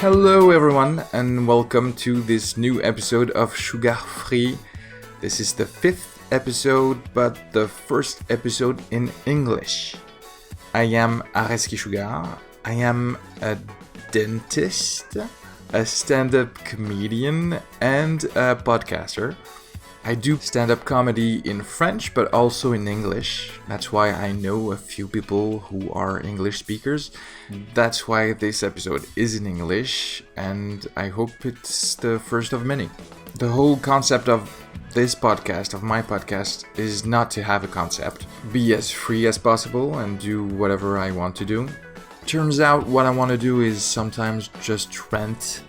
Hello everyone and welcome to this new episode of Chougarfree. This is the 5th episode, but the first episode in English. I am Arezki Chougar. I am a dentist, a stand-up comedian, and a podcaster. I do stand-up comedy in French, but also in English. That's why I know a few people who are English speakers. That's why this episode is in English, and I hope it's the first of many. The whole concept of this podcast, of my podcast, is not to have a concept. Be as free as possible and do whatever I want to do. Turns out what I want to do is sometimes just rant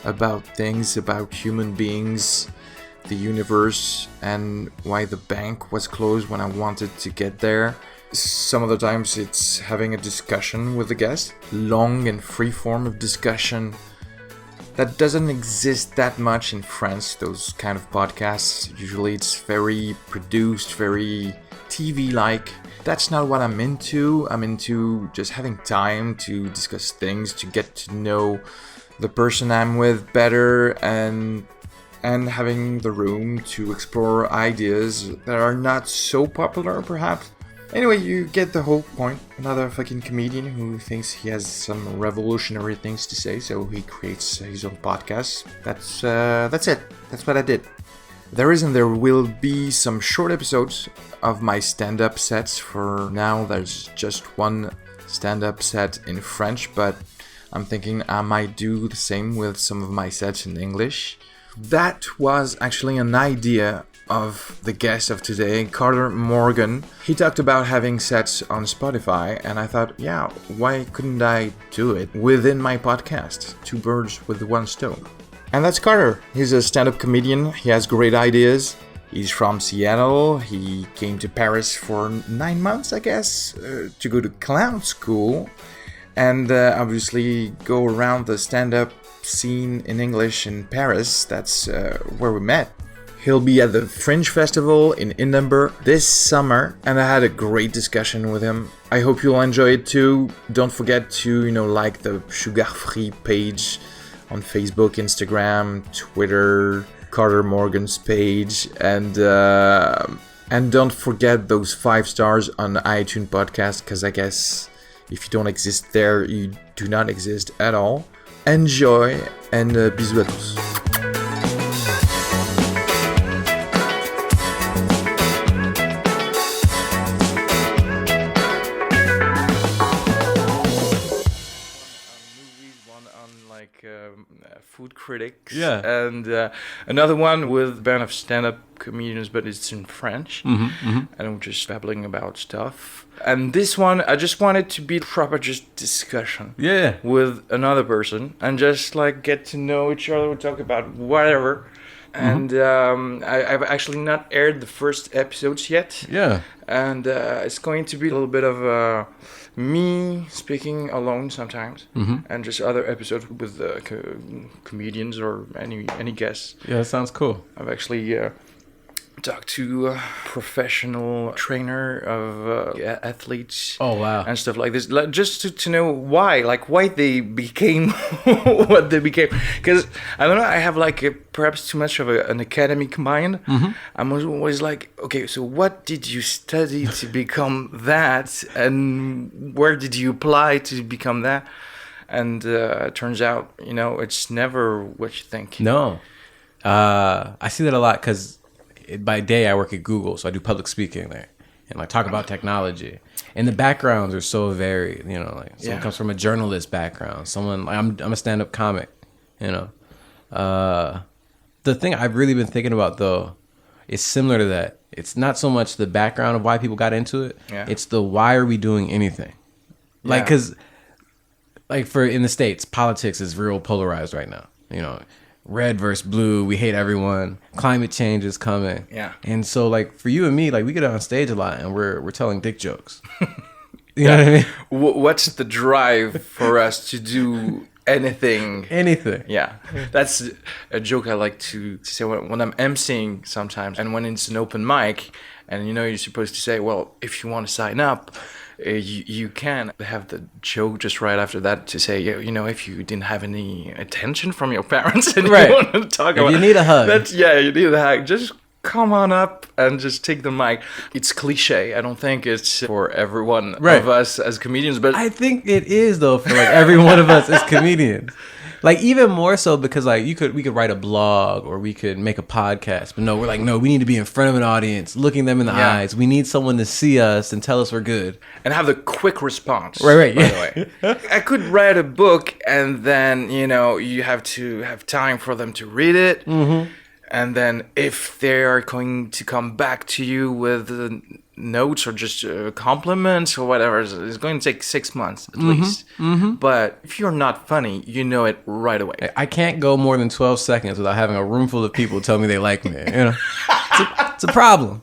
about things, about human beings, the universe, and why the bank was closed when I wanted to get there. Some other times it's having a discussion with a guest, long and free form of discussion that doesn't exist that much in France, those kind of podcasts. Usually it's very produced, very TV-like. That's not what I'm into. I'm into just having time to discuss things, to get to know the person I'm with better, and having the room to explore ideas that are not so popular, perhaps. Anyway, you get the whole point. Another fucking comedian who thinks he has some revolutionary things to say, so he creates his own podcast. That's it. That's what I did. There is and there will be some short episodes of my stand-up sets. For now, there's just one stand-up set in French, but I'm thinking I might do the same with some of my sets in English. That was actually an idea of the guest of today, Carter Morgan. He talked about having sets on Spotify, and I thought, yeah, why couldn't I do it within my podcast? Two birds with one stone. And that's Carter. He's a stand-up comedian. He has great ideas. He's from Seattle. He came to Paris for 9 months, I guess, to go to clown school. And obviously go around the stand-up scene in English in Paris. That's where we met. He'll be at the Fringe Festival in Izambert this summer, and I had a great discussion with him. I hope you'll enjoy it too. Don't forget to, like the chougarfree page on Facebook, Instagram, Twitter, Carter Morgan's page, and don't forget those 5 stars on iTunes podcast, because I guess if you don't exist there, you do not exist at all. Enjoy, and bisous à tous. Food critics, and another one with a band of stand-up comedians, but it's in French, and I'm just babbling about stuff. And this one, I just wanted to be proper, just discussion, with another person, and just get to know each other. We talk about whatever. And I've actually not aired the first episodes yet. And it's going to be a little bit of me speaking alone sometimes, and just other episodes with comedians or any guests. Yeah, that sounds cool. I've actually talked to a professional trainer of athletes. Oh, wow. And stuff like this, just to know why they became what they became. Because I don't know, I have perhaps too much of an academic mind. I'm always okay, so what did you study to become that, and where did you apply to become that? And it turns out, it's never what you think. No, I see that a lot because by day I work at Google, so I do public speaking there and talk about technology. And the backgrounds are so varied. Someone comes from a journalist background. Someone I'm a stand-up comic. The thing I've really been thinking about though is similar to that. It's not so much the background of why people got into it. It's the why are we doing anything? Because for in the States, politics is real polarized right now. Red versus blue, we hate everyone. Climate change is coming. And so for you and me, we get on stage a lot and we're telling dick jokes. You know what I mean? What's the drive for us to do anything? Yeah. That's a joke I like to say when I'm emceeing sometimes, and when it's an open mic, and you're supposed to say, well, if you want to sign up, you can have the joke just right after that to say, if you didn't have any attention from your parents and you want to talk about, you need a hug, you need a hug. Just come on up and just take the mic. It's cliche. I don't think it's for every one of us as comedians, but I think it is though for like every one of us as comedians. Like even more so because like we could write a blog or we could make a podcast, but no, we're like, no, we need to be in front of an audience, looking them in the eyes. We need someone to see us and tell us we're good and have the quick response. Right. By the way, I could write a book and then you have to have time for them to read it. Mm-hmm. And then if they are going to come back to you with notes or just compliments or whatever, it's going to take 6 months at least. Mm-hmm. But if you're not funny, you know it right away. I can't go more than 12 seconds without having a room full of people tell me they like me. It's a problem.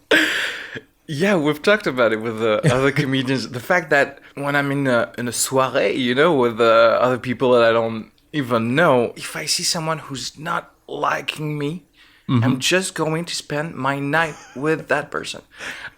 Yeah, we've talked about it with other comedians. The fact that when I'm in a soirée, with other people that I don't even know, if I see someone who's not liking me, mm-hmm. I'm just going to spend my night with that person.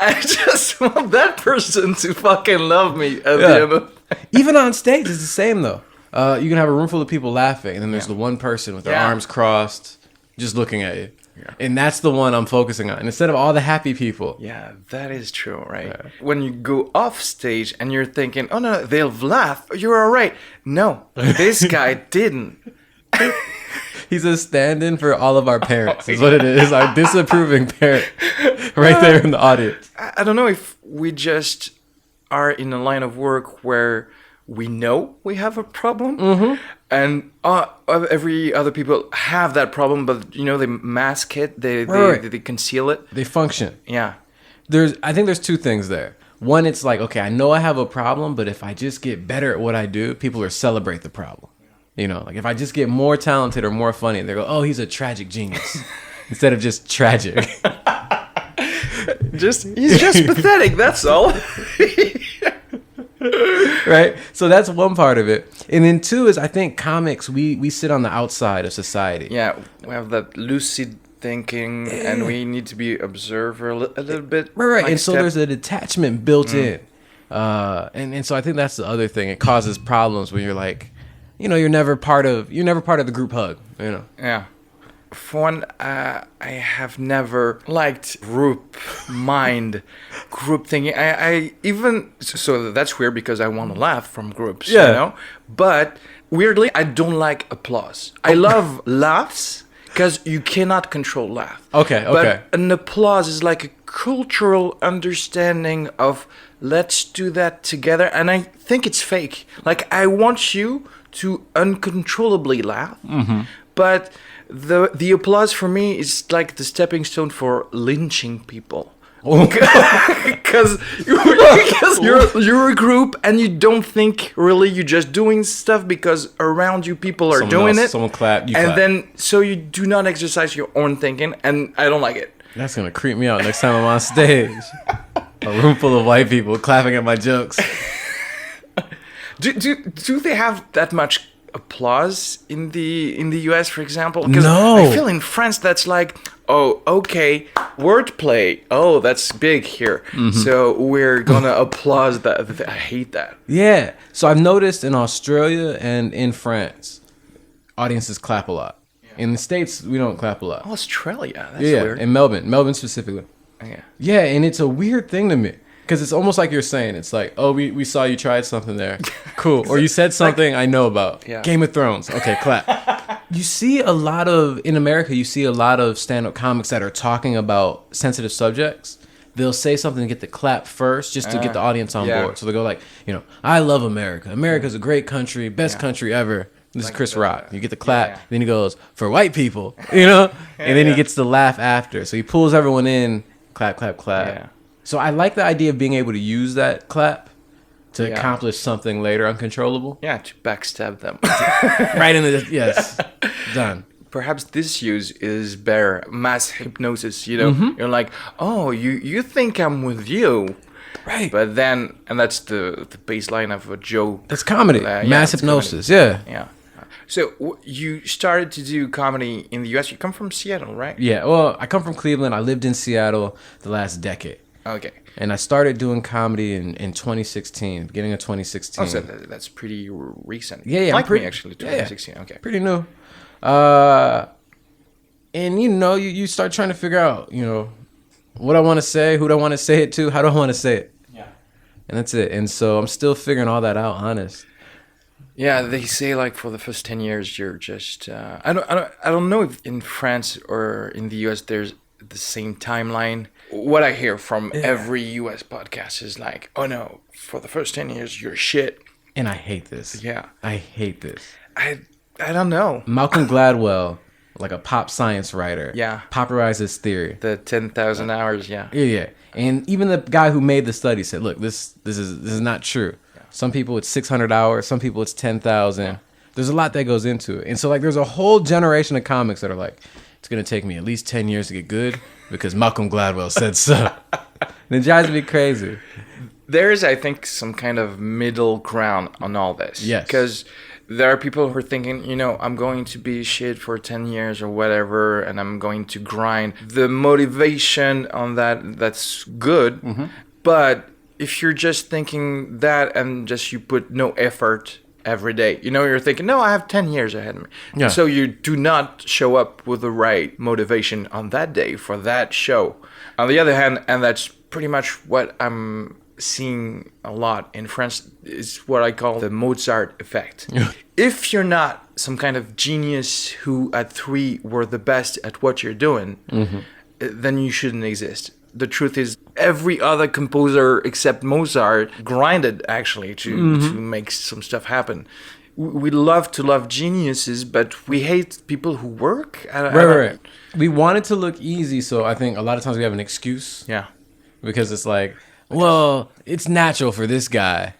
I just want that person to fucking love me at the end of Even on stage, it's the same though. You can have a room full of people laughing, and then there's the one person with their arms crossed, just looking at you. Yeah. And that's the one I'm focusing on. And instead of all the happy people. Yeah, that is true, right? Yeah. When you go off stage and you're thinking, oh no, they'll laugh, you're all right. No, this guy didn't. He's a stand-in for all of our parents, is what it is. Our disapproving parent right there in the audience. I don't know if we just are in a line of work where we know we have a problem, mm-hmm. and every other people have that problem, but they mask it, they conceal it. They function. Yeah. I think there's two things there. One, it's like, okay, I know I have a problem, but if I just get better at what I do, people will celebrate the problem. Like if I just get more talented or more funny, they go, oh, he's a tragic genius instead of just tragic. He's just pathetic, that's all. Right? So that's one part of it. And then two is I think comics, we sit on the outside of society. Yeah, we have that lucid thinking and we need to be observer a little bit. Right. And so there's a detachment built in. And so I think that's the other thing. It causes problems when you're like, you're never part of the group hug, Yeah. For one, I have never liked group thinking. I even, so that's weird because I want to laugh from groups, But weirdly, I don't like applause. I love laughs because you cannot control laugh. Okay. But an applause is like a cultural understanding of let's do that together. And I think it's fake. Like I want you to uncontrollably laugh, mm-hmm. but the applause for me is like the stepping stone for lynching people. Because you're a group and you don't think really, you're just doing stuff because around you people are doing it. Someone clap, you and clap. Then so you do not exercise your own thinking, and I don't like it. That's gonna creep me out next time I'm on stage. A room full of white people clapping at my jokes. Do they have that much applause in the US, for example? No. I feel in France that's like, oh, okay, wordplay. Oh, that's big here. Mm-hmm. So we're gonna applaud that. I hate that. Yeah. So I've noticed in Australia and in France, audiences clap a lot. Yeah. In the States, we don't clap a lot. Australia, that's weird. In Melbourne specifically. Yeah. Yeah, and it's a weird thing to me. Because it's almost like you're saying, it's like, oh, we saw you tried something there. Cool. Or you said something I know about. Yeah. Game of Thrones. Okay, clap. In America, you see a lot of stand-up comics that are talking about sensitive subjects. They'll say something to get the clap first, just to get the audience on board. So they go like, I love America. America's a great country, best country ever. This is Chris Rock. You get the clap. Then he goes, for white people, and then he gets the laugh after. So he pulls everyone in, clap, clap, clap. Yeah. So I like the idea of being able to use that clap to accomplish something later uncontrollable. Yeah, to backstab them. Right in the, yes, done. Perhaps this use is better. Mass hypnosis, Mm-hmm. You're like, oh, you think I'm with you. Right. But then, and that's the baseline of a joke. That's comedy. Mass hypnosis, comedy. Yeah. So you started to do comedy in the U.S. You come from Seattle, right? Yeah, well, I come from Cleveland. I lived in Seattle the last decade. Okay. And I started doing comedy in 2016, beginning of 2016. Oh, so that's pretty recent. Yeah, like me, actually, 2016. Yeah, okay. Pretty new. And, you start trying to figure out, what I want to say, who do I want to say it to, how do I want to say it? Yeah. And that's it. And so I'm still figuring all that out, honest. Yeah, they say like for the first 10 years you're just I don't know if in France or in the US there's the same timeline. What I hear from every US podcast is like, oh no, for the first 10 years you're shit. And I hate this. Yeah. I hate this. I don't know. Malcolm Gladwell, like a pop science writer, popularized this theory. The 10,000 hours, yeah. Yeah. And even the guy who made the study said, look, this is not true. Some people it's 600 hours. Some people it's 10,000. Yeah. There's a lot that goes into it. And so like there's a whole generation of comics that are like, it's going to take me at least 10 years to get good because Malcolm Gladwell said so. And it drives me crazy. There is, I think, some kind of middle ground on all this. Yes. Because there are people who are thinking, I'm going to be shit for 10 years or whatever, and I'm going to grind. The motivation on that's good. Mm-hmm. But if you're just thinking that and just you put no effort every day, you're thinking, no, I have 10 years ahead of me. Yeah. So you do not show up with the right motivation on that day for that show. On the other hand, and that's pretty much what I'm seeing a lot in France, is what I call the Mozart effect. Yeah. If you're not some kind of genius who at 3 were the best at what you're doing, mm-hmm. then you shouldn't exist. The truth is, every other composer except Mozart grinded actually to make some stuff happen. We love to love geniuses, but we hate people who work. Right. We want it to look easy, so I think a lot of times we have an excuse. Yeah. Because it's like, well, it's natural for this guy.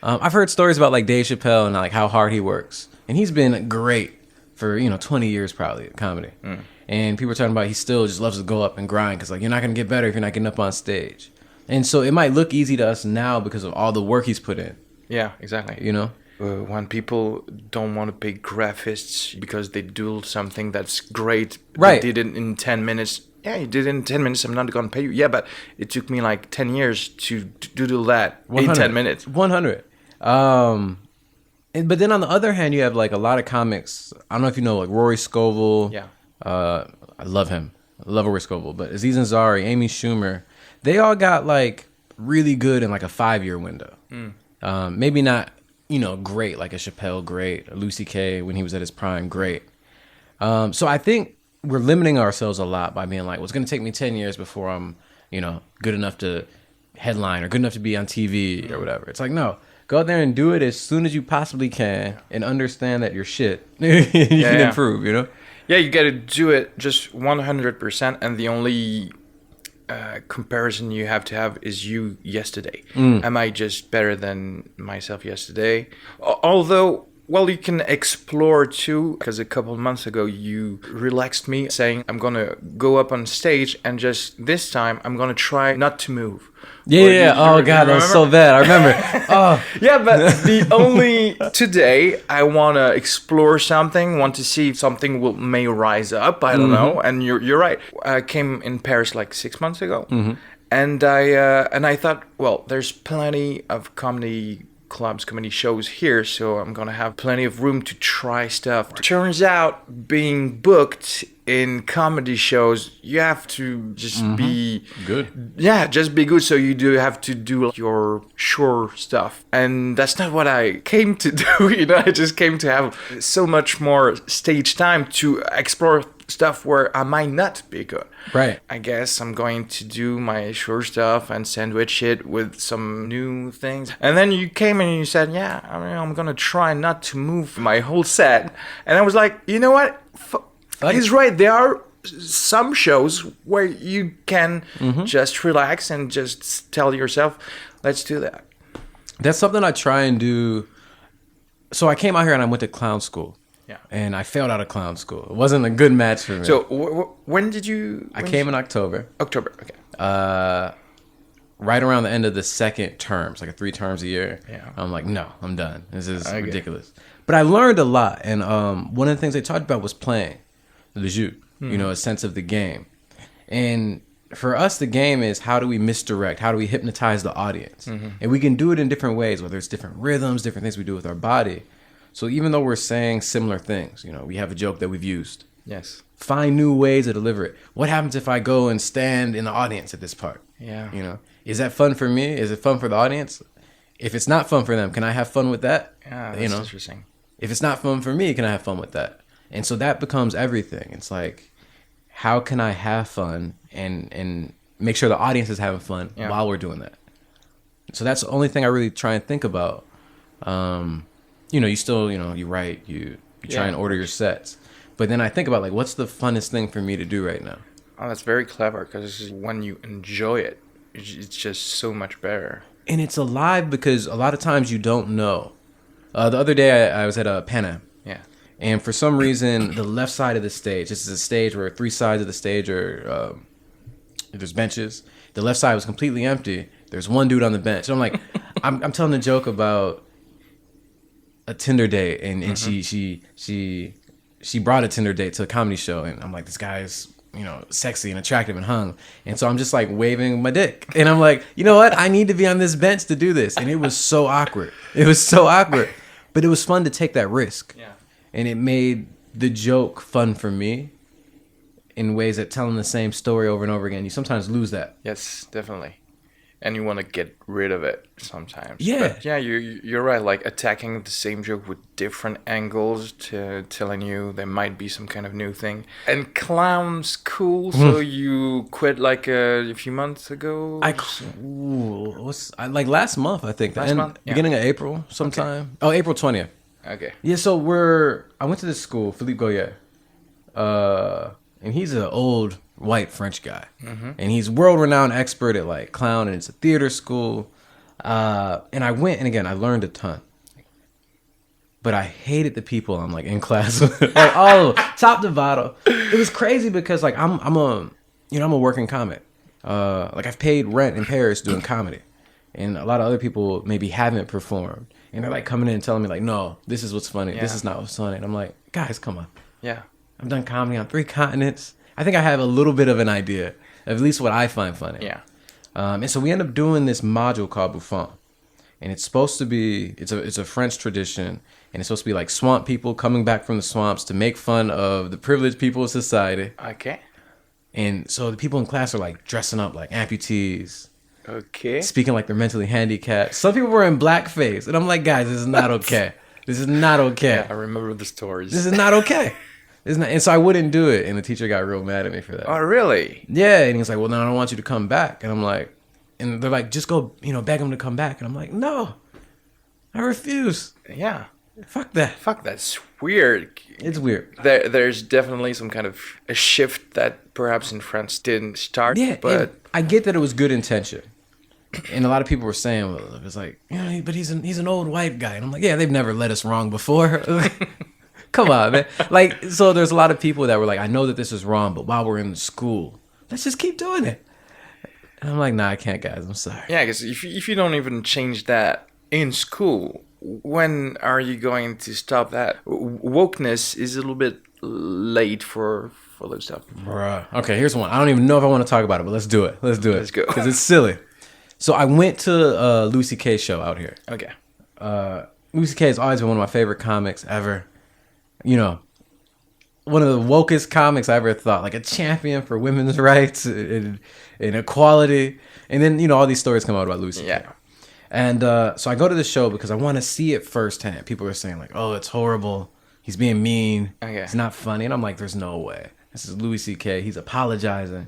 I've heard stories about like Dave Chappelle and like how hard he works. And he's been great for, 20 years probably at comedy. Mm. And people are talking about he still just loves to go up and grind because like you're not going to get better if you're not getting up on stage. And so it might look easy to us now because of all the work he's put in. Yeah, exactly. When people don't want to pay graphists because they do something that's great. Right. They did it in 10 minutes. Yeah, you did it in 10 minutes. I'm not going to pay you. Yeah, but it took me like 10 years to do that in 10 minutes. 100. But then on the other hand, you have like a lot of comics. I don't know if you know like Rory Scovel. Yeah. I love him. I love Rory Scovel. But Aziz Ansari, Amy Schumer, they all got like really good in like a 5-year window. Mm. Maybe not, great like a Chappelle, great. A Lucy K when he was at his prime, great. So I think we're limiting ourselves a lot by being like, well, it's going to take me 10 years before I'm, good enough to headline or good enough to be on TV or whatever. It's like, no. Go out there and do it as soon as you possibly can and understand that you're shit. You can improve, Yeah, you got to do it just 100%. And the only comparison you have to have is you yesterday. Am I just better than myself yesterday? Although, well, you can explore too, because a couple of months ago you relaxed me saying I'm going to go up on stage and just this time I'm going to try not to move. Yeah. Oh, God, that was so bad. I remember. Oh. Yeah, but the only today I want to explore something, want to see if something may rise up. I don't know. And you're right. I came in Paris like 6 months ago. Mm-hmm. And I thought, well, there's plenty of comedy clubs, comedy shows here, so I'm gonna have plenty of room to try stuff. Turns out being booked in comedy shows, you have to just be good. Yeah, just be good. So you do have to do your sure stuff, and that's not what I came to do. I just came to have so much more stage time to explore stuff where I might not be good. Right. I guess I'm going to do my sure stuff and sandwich it with some new things. And then you came and you said, yeah, I'm going to try not to move my whole set. And I was like, you know what? He's right. There are some shows where you can just relax and just tell yourself, let's do that. That's something I try and do. So I came out here and I went to clown school. Yeah. And I failed out of clown school. It wasn't a good match for me. So when did you... I came in October. October, okay. Right around the end of the second terms, like 3 terms a year. Yeah. I'm like, no, I'm done. This is ridiculous. But I learned a lot. And one of the things they talked about was playing the jeu, a sense of the game. And for us, the game is how do we misdirect? How do we hypnotize the audience? And we can do it in different ways, whether it's different rhythms, different things we do with our body. So even though we're saying similar things, you know, we have a joke that we've used. Yes. Find new ways to deliver it. What happens if I go and stand in the audience at this part? Yeah. You know, is that fun for me? Is it fun for the audience? If it's not fun for them, can I have fun with that? Yeah, that's interesting. If it's not fun for me, can I have fun with that? And so that becomes everything. It's like, how can I have fun and make sure the audience is having fun while we're doing that? So that's the only thing I really try and think about. You know, you still, you know, you write, you try and order your sets. But then I think about, like, what's the funnest thing for me to do right now? Oh, that's very clever, because when you enjoy it, it's just so much better. And it's alive because a lot of times you don't know. The other day I was at a Pan Am. Yeah. And for some reason, the left side of the stage, this is a stage where 3 sides of the stage are, there's benches. The left side was completely empty. There's one dude on the bench. And I'm like, I'm telling a joke about a Tinder date, and she brought a Tinder date to a comedy show, and I'm like, this guy's, you know, sexy and attractive and hung. And so I'm just like waving my dick. And I'm like, you know what? I need to be on this bench to do this. And it was so awkward. It was so awkward. But it was fun to take that risk. Yeah. And it made the joke fun for me in ways that telling the same story over and over again, you sometimes lose that. Yes, definitely. And you want to get rid of it sometimes. Yeah. But yeah, you're right. Like attacking the same joke with different angles to telling you there might be some kind of new thing. And clown's cool, so you quit like a few months ago? Like last month, I think. Beginning of April sometime. Okay. Oh, April 20th. Okay. Yeah, so I went to this school, Philippe Goyer. And he's an old white French guy. And he's world-renowned expert at like clown, and it's a theater school. And I went, and again, I learned a ton. But I hated the people I'm like in class with. Like, oh, top to bottom. It was crazy because like I'm a working comic. Like I've paid rent in Paris doing comedy. And a lot of other people maybe haven't performed. And they're like coming in and telling me like, no, this is what's funny. Yeah. This is not what's funny. And I'm like, guys, come on. Yeah. I've done comedy on 3 continents. I think I have a little bit of an idea of at least what I find funny. Yeah. And so we end up doing this module called Bouffon. And it's supposed to be, it's a French tradition. And it's supposed to be like swamp people coming back from the swamps to make fun of the privileged people of society. Okay. And so the people in class are like dressing up like amputees. Okay. Speaking like they're mentally handicapped. Some people were in blackface. And I'm like, guys, this is not okay. This is not okay. Yeah, I remember the stories. This is not okay. And so I wouldn't do it, and the teacher got real mad at me for that. Oh, really? Yeah, and he's like, well, no, I don't want you to come back. And I'm like, and they're like, just go, beg him to come back. And I'm like, no, I refuse. Yeah. Fuck that. That's weird. It's weird. There's definitely some kind of a shift that perhaps in France didn't start. Yeah, but I get that it was good intention. And a lot of people were saying, well, it's like, but he's an old white guy. And I'm like, yeah, they've never led us wrong before. Come on, man. Like, so there's a lot of people that were like, I know that this is wrong, but while we're in school, let's just keep doing it. And I'm like, nah, I can't, guys. I'm sorry. Yeah, because if you don't even change that in school, when are you going to stop that? Wokeness is a little bit late for those stuff. Bruh. Okay, here's one. I don't even know if I want to talk about it, but let's do it. Let's go. Because it's silly. So I went to Louis C.K.'s show out here. Okay. Louis C.K. has always been one of my favorite comics ever. You know, one of the wokest comics I ever thought, like a champion for women's rights and equality. And then, all these stories come out about Louis C.K. Yeah. And so I go to the show because I want to see it firsthand. People are saying like, oh, it's horrible. He's being mean. Okay. It's not funny. And I'm like, there's no way. This is Louis C.K. He's apologizing.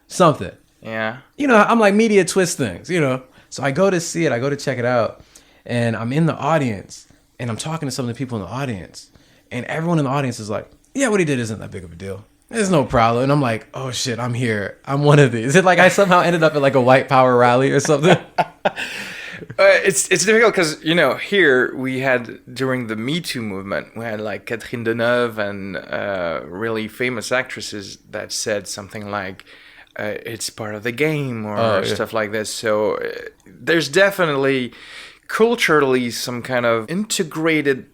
Something. Yeah. I'm like media twist things, So I go to see it. I go to check it out. And I'm in the audience. And I'm talking to some of the people in the audience. And everyone in the audience is like, yeah, what he did isn't that big of a deal. There's no problem. And I'm like, oh, shit, I'm here. I'm one of these. Is it like I somehow ended up at like a white power rally or something? It's difficult because, here we had, during the Me Too movement, we had like Catherine Deneuve and really famous actresses that said something like, it's part of the game or stuff like this. So there's definitely culturally some kind of integrated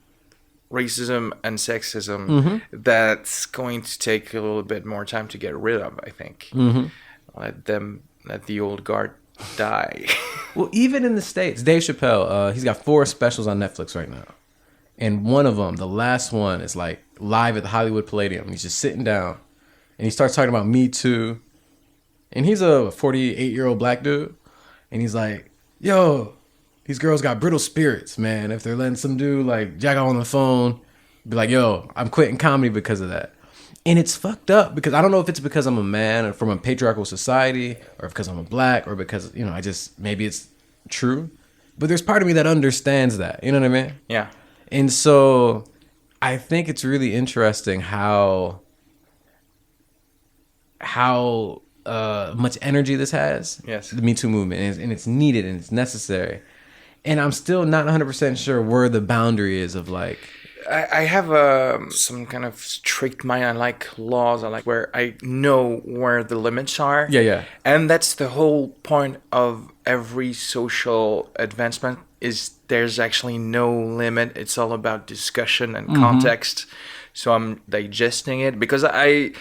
racism and sexism that's going to take a little bit more time to get rid of, I think. let the old guard die. Well, even in the States, Dave Chappelle, he's got 4 specials on Netflix right now. And one of them, the last one, is like live at the Hollywood Palladium. He's just sitting down and he starts talking about Me Too. And he's a 48-year-old black dude. And he's like, yo, these girls got brittle spirits, man. If they're letting some dude like jack on the phone, be like, yo, I'm quitting comedy because of that. And it's fucked up because I don't know if it's because I'm a man or from a patriarchal society or because I'm a black or because, you know, maybe it's true. But there's part of me that understands that. You know what I mean? Yeah. And so I think it's really interesting how much energy this has. Yes. The Me Too movement. And it's needed and it's necessary. And I'm still not 100% sure where the boundary is of like... I have some kind of strict mind. I like laws. I like where I know where the limits are. Yeah. And that's the whole point of every social advancement is there's actually no limit. It's all about discussion and context. So I'm digesting it because I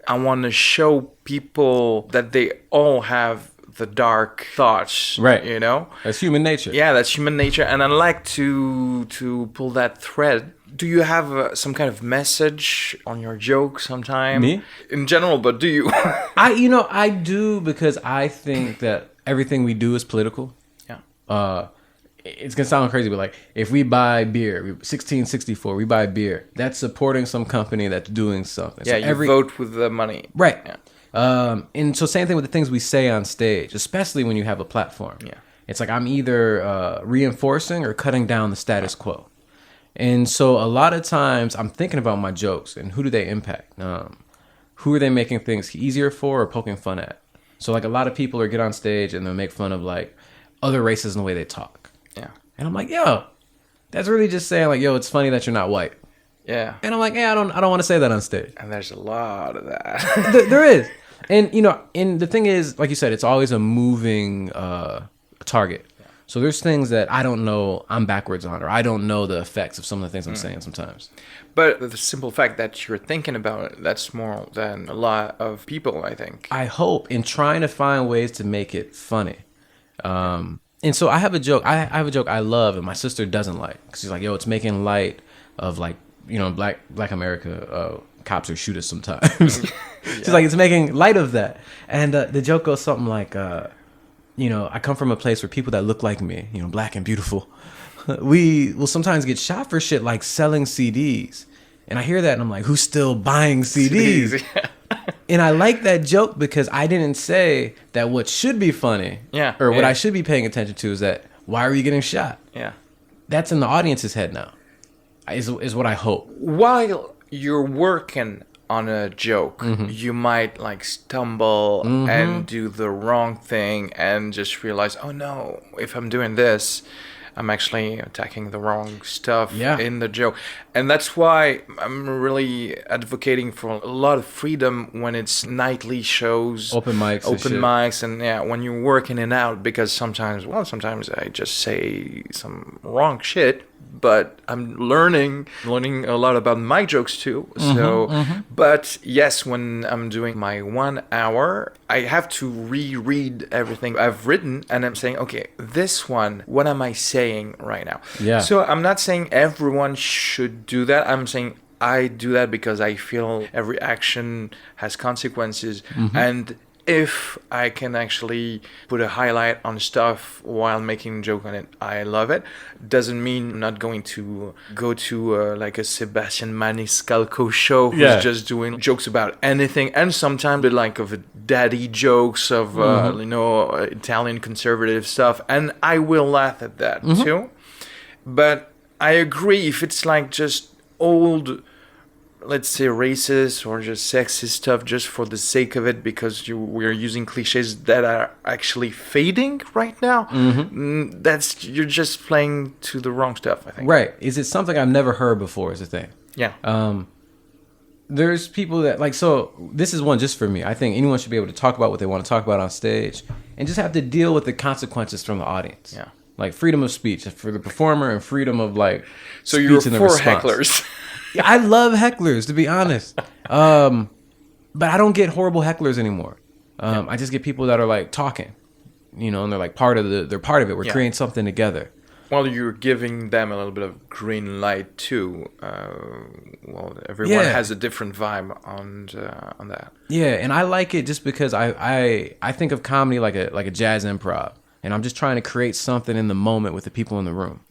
want to show people that they all have the dark thoughts, right? You know, that's human nature. Yeah, that's human nature, and I like to pull that thread. Do you have some kind of message on your joke sometime? Me? In general, but do you? I do because I think that everything we do is political. Yeah. It's gonna sound crazy, but like if we buy beer, 1664, we buy beer. That's supporting some company that's doing something. Yeah, so you vote with the money. Right. Yeah. And so same thing with the things we say on stage, especially when you have a platform. Yeah. It's like I'm either reinforcing or cutting down the status quo. And so a lot of times I'm thinking about my jokes and who do they impact? Who are they making things easier for or poking fun at? So like a lot of people get on stage and they'll make fun of like other races and the way they talk. Yeah. And I'm like, yo, that's really just saying like, yo, it's funny that you're not white. Yeah. And I'm like, I don't want to say that on stage. And there's a lot of that. There is. And, and the thing is, like you said, it's always a moving target. Yeah. So there's things that I don't know I'm backwards on, or I don't know the effects of some of the things I'm saying sometimes. But the simple fact that you're thinking about it, that's more than a lot of people, I think. I hope in trying to find ways to make it funny. And so I have a joke. I have a joke I love and my sister doesn't like. Because she's like, yo, it's making light of like, Black America, cops are shoot us sometimes. She's like, it's making light of that. And the joke goes something like, I come from a place where people that look like me, black and beautiful, we will sometimes get shot for shit like selling CDs. And I hear that and I'm like, who's still buying CDs? And I like that joke because I didn't say that what should be funny what I should be paying attention to is that why are you getting shot? Yeah. That's in the audience's head now. Is what I hope. While you're working on a joke, you might like stumble and do the wrong thing and just realize, oh no, if I'm doing this, I'm actually attacking the wrong stuff in the joke. And that's why I'm really advocating for a lot of freedom when it's nightly shows. Open mics. And when you're working it out, because sometimes I just say some wrong shit. But I'm learning a lot about my jokes too. But yes, when I'm doing my 1 hour, I have to reread everything I've written, and I'm saying, okay, this one, what am I saying right now? Yeah. So I'm not saying everyone should do that. I'm saying I do that because I feel every action has consequences, and if I can actually put a highlight on stuff while making a joke on it, I love it. Doesn't mean I'm not going to go to like a Sebastian Maniscalco show who's just doing jokes about anything, and sometimes a bit like of daddy jokes of Italian conservative stuff, and I will laugh at that too. But I agree, if it's like just old, let's say racist or just sexist stuff just for the sake of it because we're using cliches that are actually fading right now, you're just playing to the wrong stuff, I think. Right. Is it something I've never heard before is the thing. Yeah. There's people that like, so this is one just for me. I think anyone should be able to talk about what they want to talk about on stage and just have to deal with the consequences from the audience. Yeah. Like freedom of speech for the performer and freedom of like so you're for hecklers. Yeah, I love hecklers, to be honest. But I don't get horrible hecklers anymore. I just get people that are like talking, you know, and they're like they're part of it. We're creating something together. Well, you're giving them a little bit of green light too. Well, everyone has a different vibe on that. Yeah, and I like it just because I think of comedy like a jazz improv, and I'm just trying to create something in the moment with the people in the room.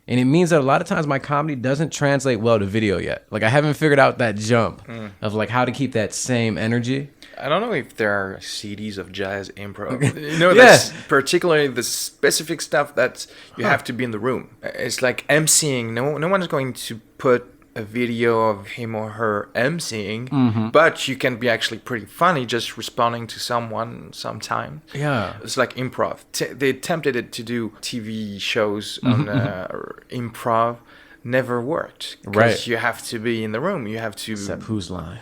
And it means that a lot of times my comedy doesn't translate well to video yet. Like I haven't figured out that jump of like how to keep that same energy. I don't know if there are CDs of jazz improv. You know, that's particularly the specific stuff that you have to be in the room. It's like emceeing. No one is going to put a video of him or her emceeing, but you can be actually pretty funny just responding to someone sometime. Yeah. It's like improv. They attempted it to do TV shows on improv. Never worked. Because you have to be in the room. You have to... Except whose line?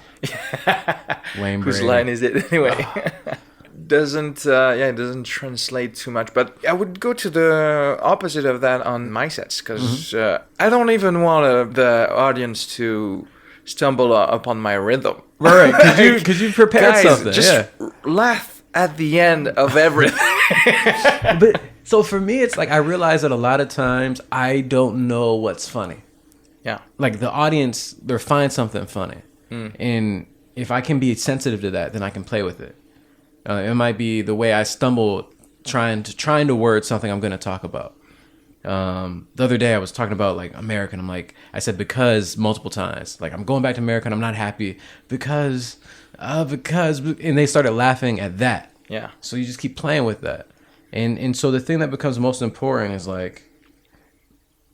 Whose line is it anyway? It doesn't translate too much. But I would go to the opposite of that on my sets. Because I don't even want the audience to stumble upon my rhythm. Right, because you prepared something. Just laugh at the end of everything. But... So for me, it's like I realize that a lot of times I don't know what's funny. Yeah. Like the audience, they'll find something funny. And if I can be sensitive to that, then I can play with it. It might be the way I stumble trying to word something I'm going to talk about. The other day I was talking about like America, and I said because multiple times. Like I'm going back to America and I'm not happy because, and they started laughing at that. Yeah. So you just keep playing with that. And so the thing that becomes most important is like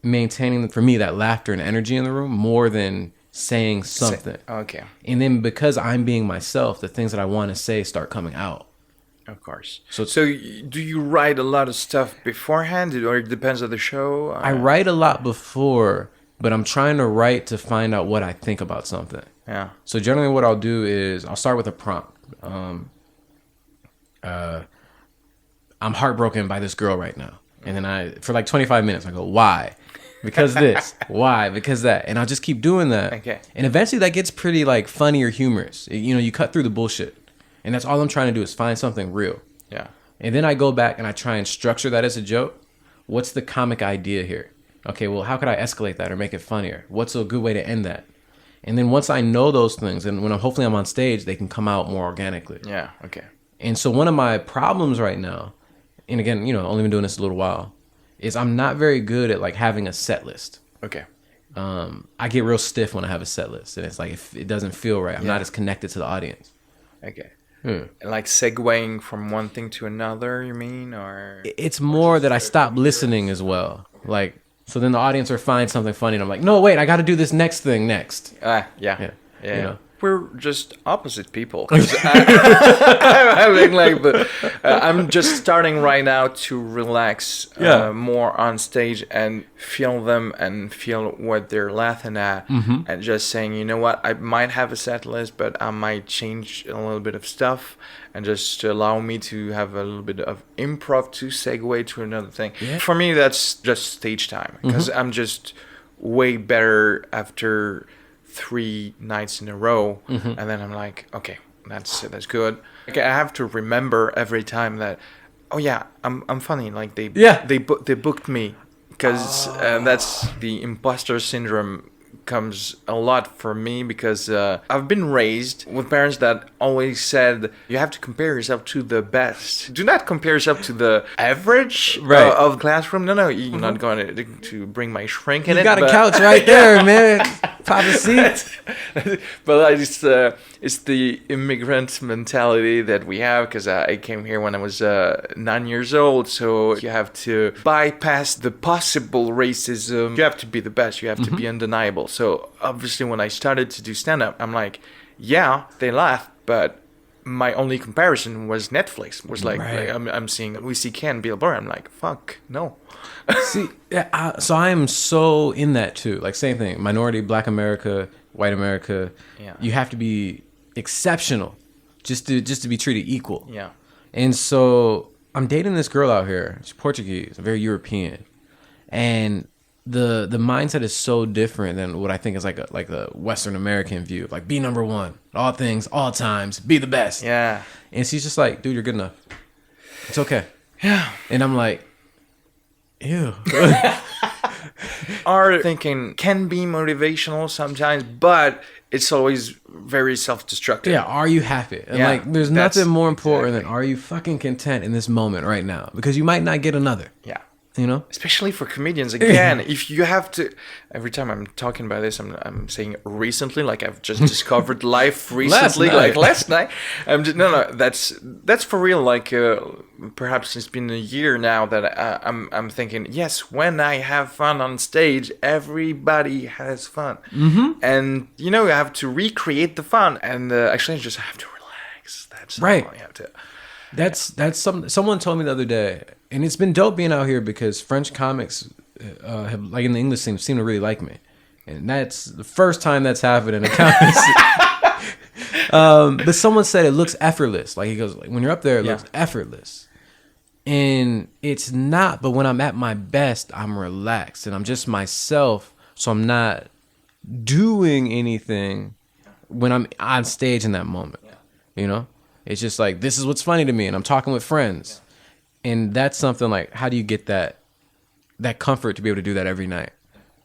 maintaining, for me, that laughter and energy in the room more than saying something. Okay. And then because I'm being myself, the things that I want to say start coming out. Of course. So do you write a lot of stuff beforehand, or it depends on the show? I write a lot before, but I'm trying to write to find out what I think about something. Yeah. So generally what I'll do is I'll start with a prompt. I'm heartbroken by this girl right now. And then for like 25 minutes, I go, why? Because this. Why? Because that. And I'll just keep doing that. Okay. And eventually that gets pretty like funny or humorous. You know, you cut through the bullshit. And that's all I'm trying to do is find something real. Yeah. And then I go back and I try and structure that as a joke. What's the comic idea here? Okay, well, how could I escalate that or make it funnier? What's a good way to end that? And then once I know those things, and when hopefully I'm on stage, they can come out more organically. Yeah, okay. And so one of my problems right now, and again, you know, only been doing this a little while, is I'm not very good at like having a set list. Okay. I get real stiff when I have a set list, and it's like if it doesn't feel right, I'm not as connected to the audience. Okay. Like segueing from one thing to another, you mean, or? It's more that I stop listening as well. Like, so then the audience will find something funny, and I'm like, no, wait, I got to do this next thing next. Yeah. You know? We're just opposite people. I'm just starting right now to relax more on stage and feel them and feel what they're laughing at, and just saying, you know what, I might have a set list, but I might change a little bit of stuff and just allow me to have a little bit of improv to segue to another thing. Yeah. For me, that's just stage time, because I'm just way better after 3 nights in a row, and then I'm like, okay, that's good. Okay, I have to remember every time that, oh yeah, I'm funny. Like they booked me, because that's the imposter syndrome comes a lot for me, because I've been raised with parents that always said you have to compare yourself to the best. Do not compare yourself to the average of the classroom. No, you're not going to bring my shrink in. You got a couch right there, man. Pop a seat. But it's the immigrant mentality that we have, because I came here when I was 9 years old. So you have to bypass the possible racism. You have to be the best. You have to be undeniable. So obviously when I started to do stand-up, I'm like, yeah, they laugh, but my only comparison was Netflix. Was like, I'm seeing Louis C.K. and Bill Burr. I'm like, fuck, no. See, so I am so in that too. Like same thing, minority, Black America, white America. Yeah. You have to be exceptional just to be treated equal. Yeah. And so I'm dating this girl out here. She's Portuguese, very European, and the mindset is so different than what I think is like a Western American view. Like, be number one, all things, all times, be the best. Yeah. And she's just like, dude, you're good enough. It's okay. Yeah. And I'm like, ew. Our thinking can be motivational sometimes, but it's always very self-destructive. Yeah, are you happy? And like, there's nothing more important than, are you fucking content in this moment right now? Because you might not get another. Yeah. You know? Especially for comedians. Again, if you have to... Every time I'm talking about this, I'm saying recently, like I've just discovered life recently, like last night. No, that's for real. Like, perhaps it's been a year now that I'm thinking, yes, when I have fun on stage, everybody has fun. Mm-hmm. And, you know, you have to recreate the fun. And actually, I just have to relax. That's right. all you have to... That's something someone told me the other day, and it's been dope being out here because French comics have, like, in the English scene, seem to really like me, and that's the first time that's happened in a comic scene. But someone said it looks effortless. Like, he goes, like, when you're up there, it looks effortless, and it's not. But when I'm at my best, I'm relaxed and I'm just myself, so I'm not doing anything when I'm on stage in that moment. You know. It's just like, this is what's funny to me, and I'm talking with friends. And that's something like, how do you get that comfort to be able to do that every night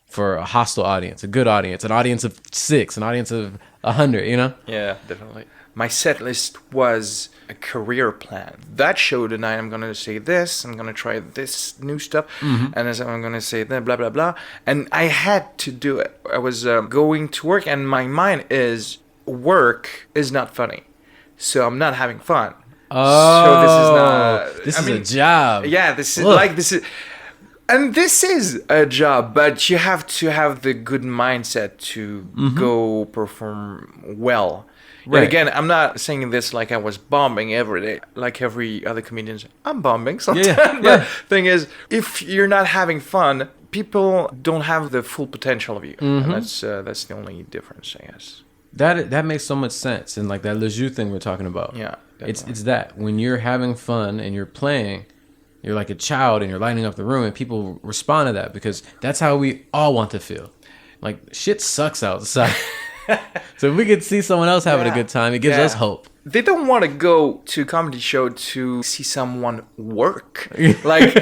for a hostile audience, a good audience, an audience of 6, an audience of 100, you know? Yeah, definitely. My set list was a career plan. That show tonight, I'm going to say this, I'm going to try this new stuff, and as I'm going to say that, blah, blah, blah. And I had to do it. I was going to work, and my mind is, work is not funny. So I'm not having fun. Oh, so this is a job. Yeah, this is and this is a job, but you have to have the good mindset to go perform well. Right. And again, I'm not saying this like I was bombing every day, like every other comedian. I'm bombing sometimes. Yeah. But thing is, if you're not having fun, people don't have the full potential of you. And that's the only difference, I guess. That makes so much sense, and like that Le Jeu thing we're talking about. Yeah, it's that when you're having fun and you're playing, you're like a child and you're lighting up the room, and people respond to that because that's how we all want to feel. Like, shit sucks outside, so if we could see someone else having a good time, it gives us hope. They don't want to go to a comedy show to see someone work. Like,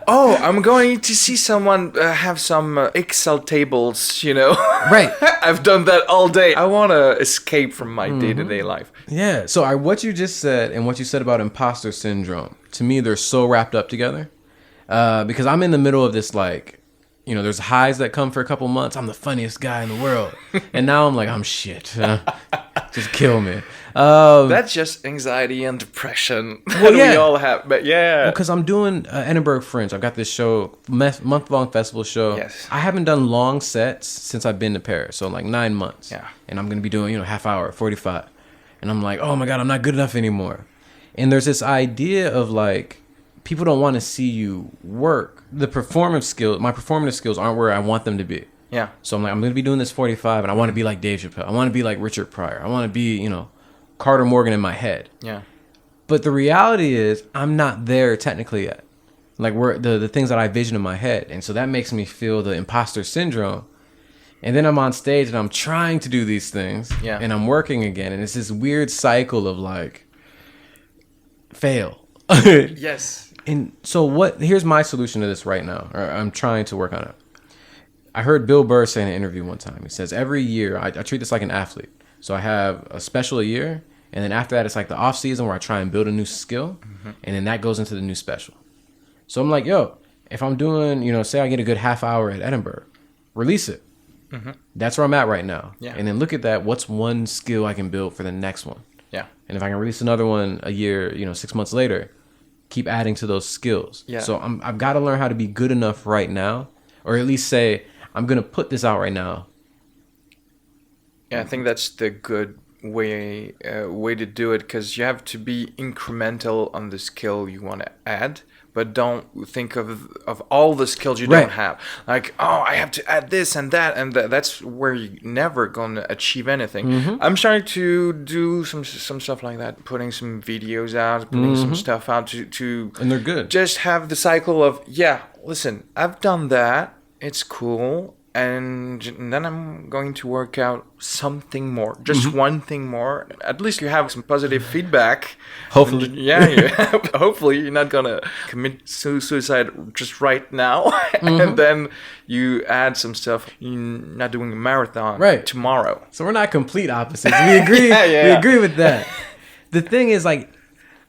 I'm going to see someone have some Excel tables, you know? Right. I've done that all day. I want to escape from my day-to-day life. Yeah. So what you just said and what you said about imposter syndrome, to me, they're so wrapped up together. Because I'm in the middle of this, like, you know, there's highs that come for a couple months. I'm the funniest guy in the world. And now I'm like, I'm shit. Just kill me. That's just anxiety and depression that we all have. But because I'm doing Edinburgh Fringe. I've got this show, month-long festival show. Yes. I haven't done long sets since I've been to Paris, so like 9 months. Yeah. And I'm going to be doing, half hour, 45. And I'm like, oh my God, I'm not good enough anymore. And there's this idea of like, people don't want to see you work. My performative skills aren't where I want them to be. Yeah. So I'm like, I'm going to be doing this 45, and I want to be like Dave Chappelle. I want to be like Richard Pryor. I want to be, Carter Morgan in my head. Yeah. But the reality is, I'm not there technically yet. Like, the things that I vision in my head. And so that makes me feel the imposter syndrome. And then I'm on stage and I'm trying to do these things. Yeah. And I'm working again. And it's this weird cycle of like, fail. Yes. And so here's my solution to this right now. Or I'm trying to work on it. I heard Bill Burr say in an interview one time, he says, every year, I treat this like an athlete. So I have a special a year, and then after that, it's like the off season where I try and build a new skill, and then that goes into the new special. So I'm like, if I'm doing, say I get a good half hour at Edinburgh, release it. That's where I'm at right now. Yeah. And then look at that. What's one skill I can build for the next one? Yeah. And if I can release another one a year, 6 months later, keep adding to those skills. Yeah. So I've got to learn how to be good enough right now, or at least say, I'm going to put this out right now. Yeah, I think that's the good way to do it, because you have to be incremental on the skill you want to add, but don't think of all the skills you don't have. Like, I have to add this and that, and that's where you're never going to achieve anything. I'm starting to do some stuff like that, putting some videos out, putting some stuff out to and they're good. Just have the cycle of, listen, I've done that. it's cool. And then I'm going to work out something more, just one thing more. At least you have some positive feedback. Hopefully. Yeah. Hopefully you're not going to commit suicide just right now. And then you add some stuff. You're not doing a marathon tomorrow. So we're not complete opposites. We agree. We agree with that. The thing is, like,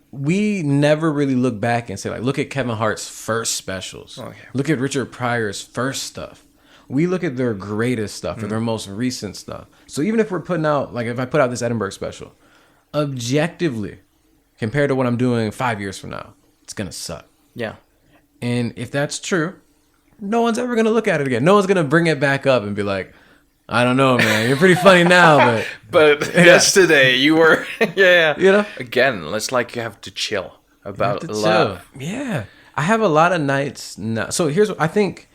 we never really look back and say, like, look at Kevin Hart's first specials. Okay. Look at Richard Pryor's first stuff. We look at their greatest stuff or their most recent stuff. So even if we're putting out, like if I put out this Edinburgh special, objectively, compared to what I'm doing 5 years from now, it's going to suck. Yeah. And if that's true, no one's ever going to look at it again. No one's going to bring it back up and be like, I don't know, man. You're pretty funny now, but yesterday you were, You know? Again, it's like you have to chill about love. Yeah. I have a lot of nights now. So here's what I think.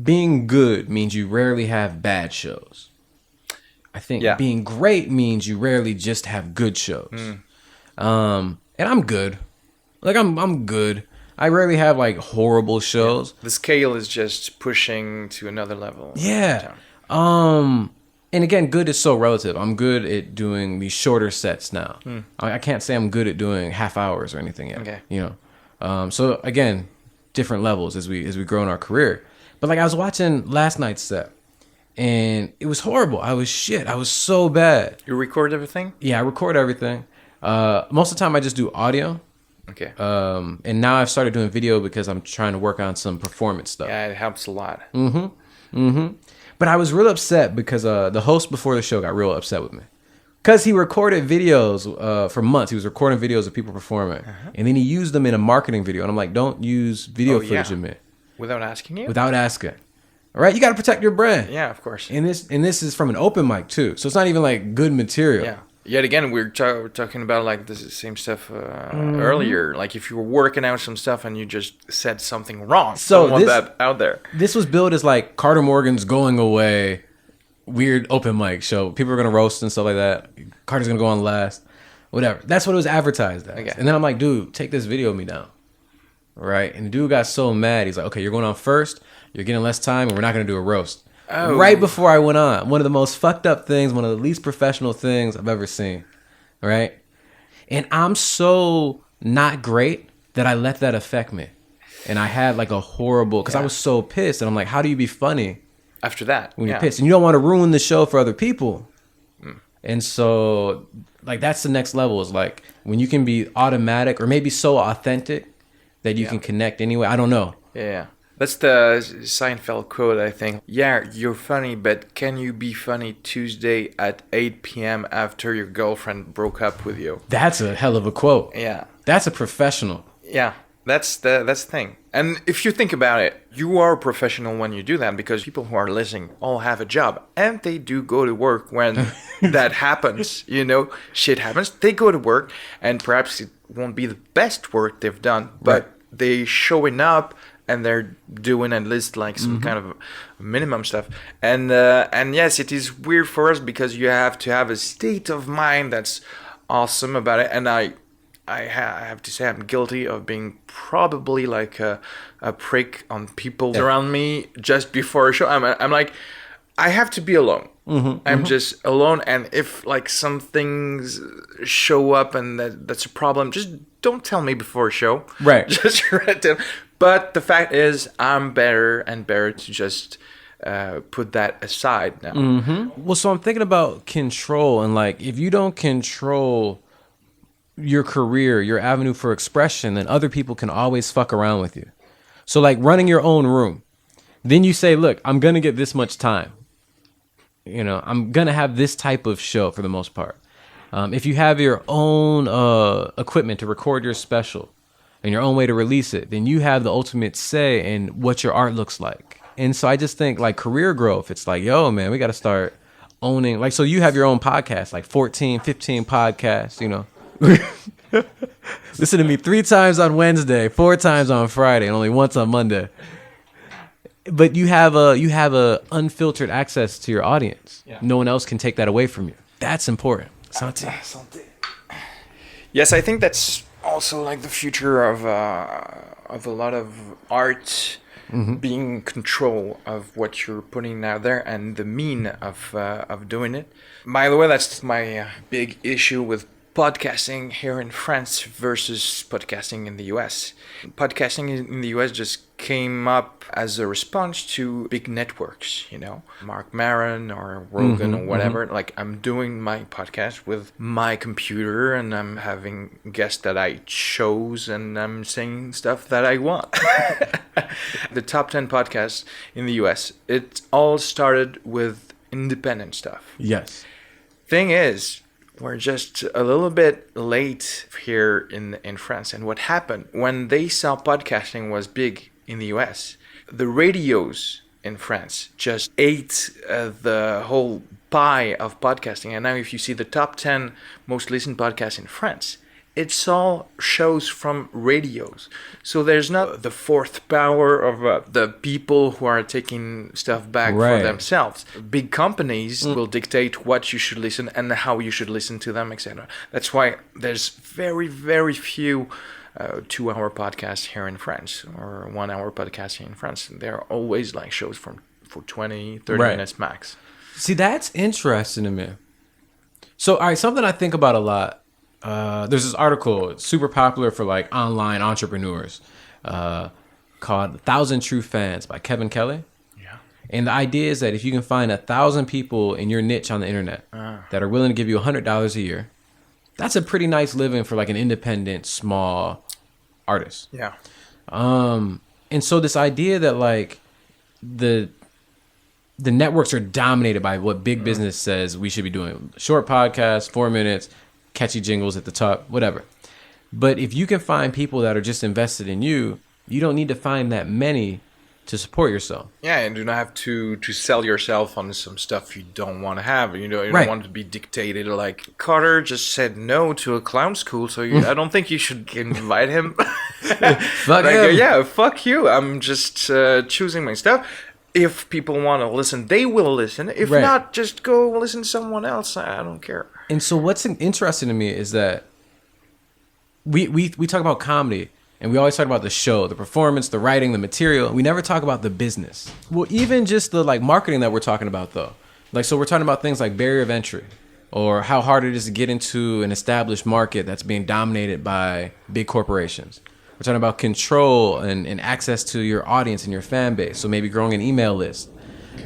Being good means you rarely have bad shows. I think being great means you rarely just have good shows. And I'm good. Like I'm good. I rarely have like horrible shows. The scale is just pushing to another level. Yeah. And again, good is so relative. I'm good at doing these shorter sets now. I can't say I'm good at doing half hours or anything yet. Okay. You know. So again, different levels as we grow in our career. But like I was watching last night's set, and it was horrible. I was so bad. You record everything? Yeah, I record everything. Most of the time I just do audio. Okay. And now I've started doing video because I'm trying to work on some performance stuff. Yeah, it helps a lot. But I was real upset because the host before the show got real upset with me. Because he recorded videos for months. He was recording videos of people performing. And then he used them in a marketing video. And I'm like, don't use video footage of me. Without asking you? Without asking. All right? You got to protect your brand. Yeah, of course. And this is from an open mic, too. So it's not even, like, good material. Yeah. Yet again, we're talking about, like, the same stuff earlier. Like, if you were working out some stuff and you just said something wrong. So don't want that out there. This was billed as, like, Carter Morgan's going away weird open mic show. People are going to roast and stuff like that. Carter's going to go on last. Whatever. That's what it was advertised as. Okay. And then I'm like, dude, take this video of me down. Right? And the dude got so mad. He's like, okay, you're going on first. You're getting less time, and we're not going to do a roast. Oh. Right before I went on. One of the most fucked up things, one of the least professional things I've ever seen. Right? And I'm so not great that I let that affect me. And I had like a horrible, because I was so pissed. And I'm like, how do you be funny after that when you're pissed? And you don't want to ruin the show for other people. And so, like, that's the next level, is like when you can be automatic or maybe so authentic that you can connect anyway. I don't know. Yeah. That's the Seinfeld quote, I think. Yeah, you're funny, but can you be funny Tuesday at 8 p.m. after your girlfriend broke up with you? That's a hell of a quote. Yeah. That's a professional. Yeah. That's the thing. And if you think about it, you are a professional when you do that, because people who are listening all have a job. And they do go to work when that happens. You know, shit happens. They go to work, and perhaps it won't be the best work they've done, but they showing up and they're doing at least like some kind of minimum stuff. And yes, it is weird for us because you have to have a state of mind that's awesome about it. And I have to say I'm guilty of being probably like a prick on people around me just before a show. I'm like, I have to be alone. I'm just alone, and if like some things show up and that's a problem, just don't tell me before a show. Right. Just write down. But the fact is, I'm better and better to just put that aside now. Well, so I'm thinking about control, and like if you don't control your career, your avenue for expression, then other people can always fuck around with you. So like running your own room, then you say, look, I'm gonna get this much time. You know, I'm going to have this type of show for the most part. If you have your own equipment to record your special and your own way to release it, then you have the ultimate say in what your art looks like. And so I just think like career growth, it's like, yo, man, we got to start owning. Like, so you have your own podcast, like 14, 15 podcasts, you know. Listen to me 3 times on Wednesday, 4 times on Friday, and only once on Monday. But you have a unfiltered access to your audience. Yeah. No one else can take that away from you. That's important. Santé. Yes, I think that's also like the future of a lot of art being in control of what you're putting out there and the mean of doing it. By the way, that's my big issue with podcasting here in France versus podcasting in the US. Podcasting in the US just came up as a response to big networks, Mark Maron or Rogan or whatever. Like, I'm doing my podcast with my computer and I'm having guests that I chose and I'm saying stuff that I want. The top 10 podcasts in the US, it all started with independent stuff. Yes. Thing is, we're just a little bit late here in France. And what happened when they saw podcasting was big in the US, the radios in France just ate the whole pie of podcasting. And now if you see the top 10 most listened podcasts in France, it's all shows from radios. So there's not the fourth power of the people who are taking stuff back for themselves. Big companies will dictate what you should listen and how you should listen to them, etc. That's why there's very, very few 2-hour podcasts here in France or 1-hour podcasts here in France. They're always like shows for 20, 30 minutes max. See, that's interesting to me. So, all right, something I think about a lot. There's this article, it's super popular for like online entrepreneurs, called 1,000 True Fans by Kevin Kelly. Yeah. And the idea is that if you can find 1,000 people in your niche on the internet that are willing to give you $100 a year, that's a pretty nice living for like an independent, small artist. Yeah. And so this idea that like the networks are dominated by what big business says we should be doing. Short podcasts, 4 minutes, catchy jingles at the top, whatever. But if you can find people that are just invested in you, you don't need to find that many to support yourself. Yeah, and do not have to sell yourself on some stuff you don't want to have. You don't want to be dictated. Like Carter just said no to a clown school, so I don't think you should invite him. Fuck him. Yeah, fuck you. I'm just choosing my stuff. If people want to listen, they will listen. If not, just go listen to someone else. I don't care. And so what's interesting to me is that we talk about comedy, and we always talk about the show, the performance, the writing, the material. We never talk about the business. Well, even just the like marketing that we're talking about, though. Like, so we're talking about things like barrier of entry, or how hard it is to get into an established market that's being dominated by big corporations. We're talking about control and access to your audience and your fan base. So maybe growing an email list.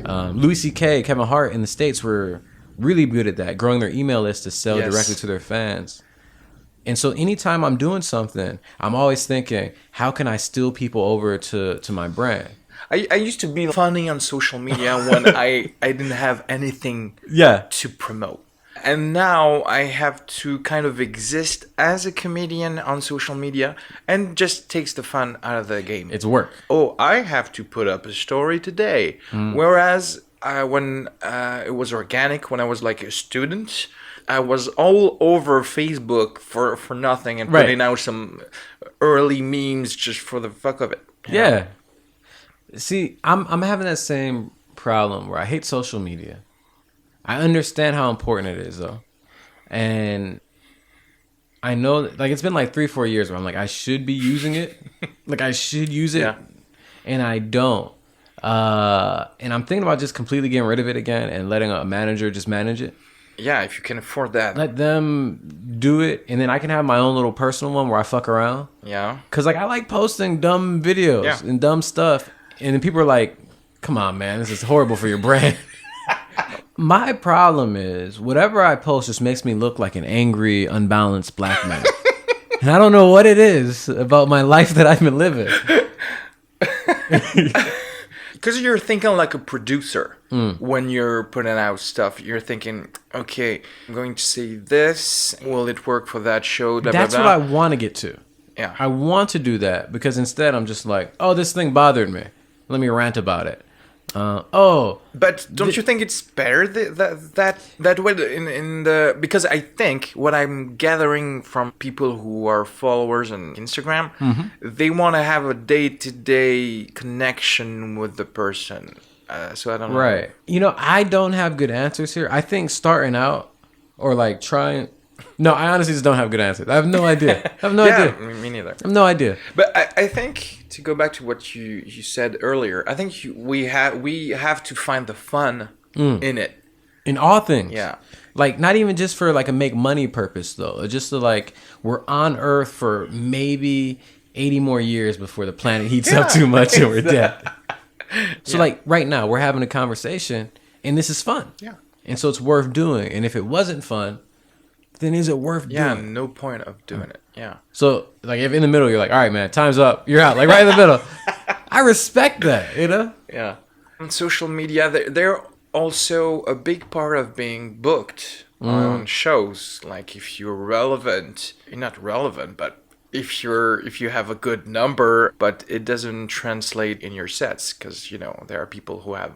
Louis C.K., Kevin Hart in the States were really good at that, growing their email list to sell directly to their fans. And so anytime I'm doing something, I'm always thinking, how can I steal people over to my brand? I used to be funny on social media when I didn't have anything to promote. And now I have to kind of exist as a comedian on social media, and just takes the fun out of the game. It's work. Oh, I have to put up a story today. Whereas when it was organic, when I was like a student, I was all over Facebook for nothing and putting out some early memes just for the fuck of it. Yeah. See, I'm having that same problem where I hate social media. I understand how important it is, though. And I know, like, it's been like 3-4 years where I'm like, I should be using it. Like, I should use it. And I don't. And I'm thinking about just completely getting rid of it again and letting a manager just manage it. Yeah, if you can afford that. Let them do it, and then I can have my own little personal one where I fuck around. Yeah. Because, like, I like posting dumb videos and dumb stuff. And then people are like, come on, man, this is horrible for your brand. My problem is, whatever I post just makes me look like an angry, unbalanced black man. And I don't know what it is about my life that I've been living. Because you're thinking like a producer when you're putting out stuff. You're thinking, okay, I'm going to say this. Will it work for that show? That's what I want to get to. Yeah. I want to do that because instead I'm just like, oh, this thing bothered me. Let me rant about it. But don't you think it's better that way in the, because I think what I'm gathering from people who are followers on Instagram, they want to have a day-to-day connection with the person. So I don't know. Right. You know, I don't have good answers here. I think starting out or like trying No, I honestly just don't have good answers. I have no idea. I have no idea. Me neither. I have no idea. But I think, to go back to what you said earlier, I think we have to find the fun in it. In all things. Yeah. Like, not even just for, like, a make money purpose, though. Just to, like, we're on Earth for maybe 80 more years before the planet heats up too much and we're dead. So, like, right now, we're having a conversation, and this is fun. Yeah. And so it's worth doing. And if it wasn't fun, then is it worth doing? Yeah, no point of doing it. Yeah. So, like, if in the middle, you're like, all right, man, time's up. You're out. Like, right in the middle. I respect that, you know? Yeah. On social media, they're also a big part of being booked on shows. Like, if you're relevant, you're not relevant, but if you have a good number, but it doesn't translate in your sets, because, you know, there are people who have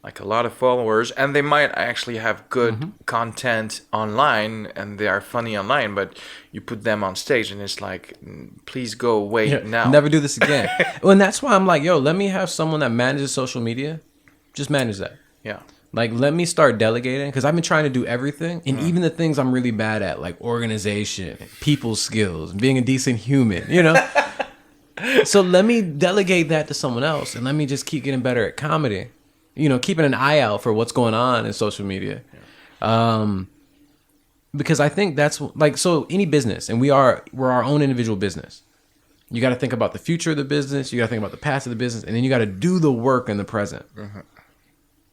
like a lot of followers, and they might actually have good content online, and they are funny online, but you put them on stage, and it's like, please go away now. Never do this again. Well, and that's why I'm like, yo, let me have someone that manages social media. Just manage that. Yeah. Like, let me start delegating, because I've been trying to do everything, and even the things I'm really bad at, like organization, people skills, being a decent human, you know? So let me delegate that to someone else, and let me just keep getting better at comedy. You know, keeping an eye out for what's going on in social media. Because I think that's, like, so any business, and we're our own individual business. You got to think about the future of the business, you got to think about the past of the business, and then you got to do the work in the present.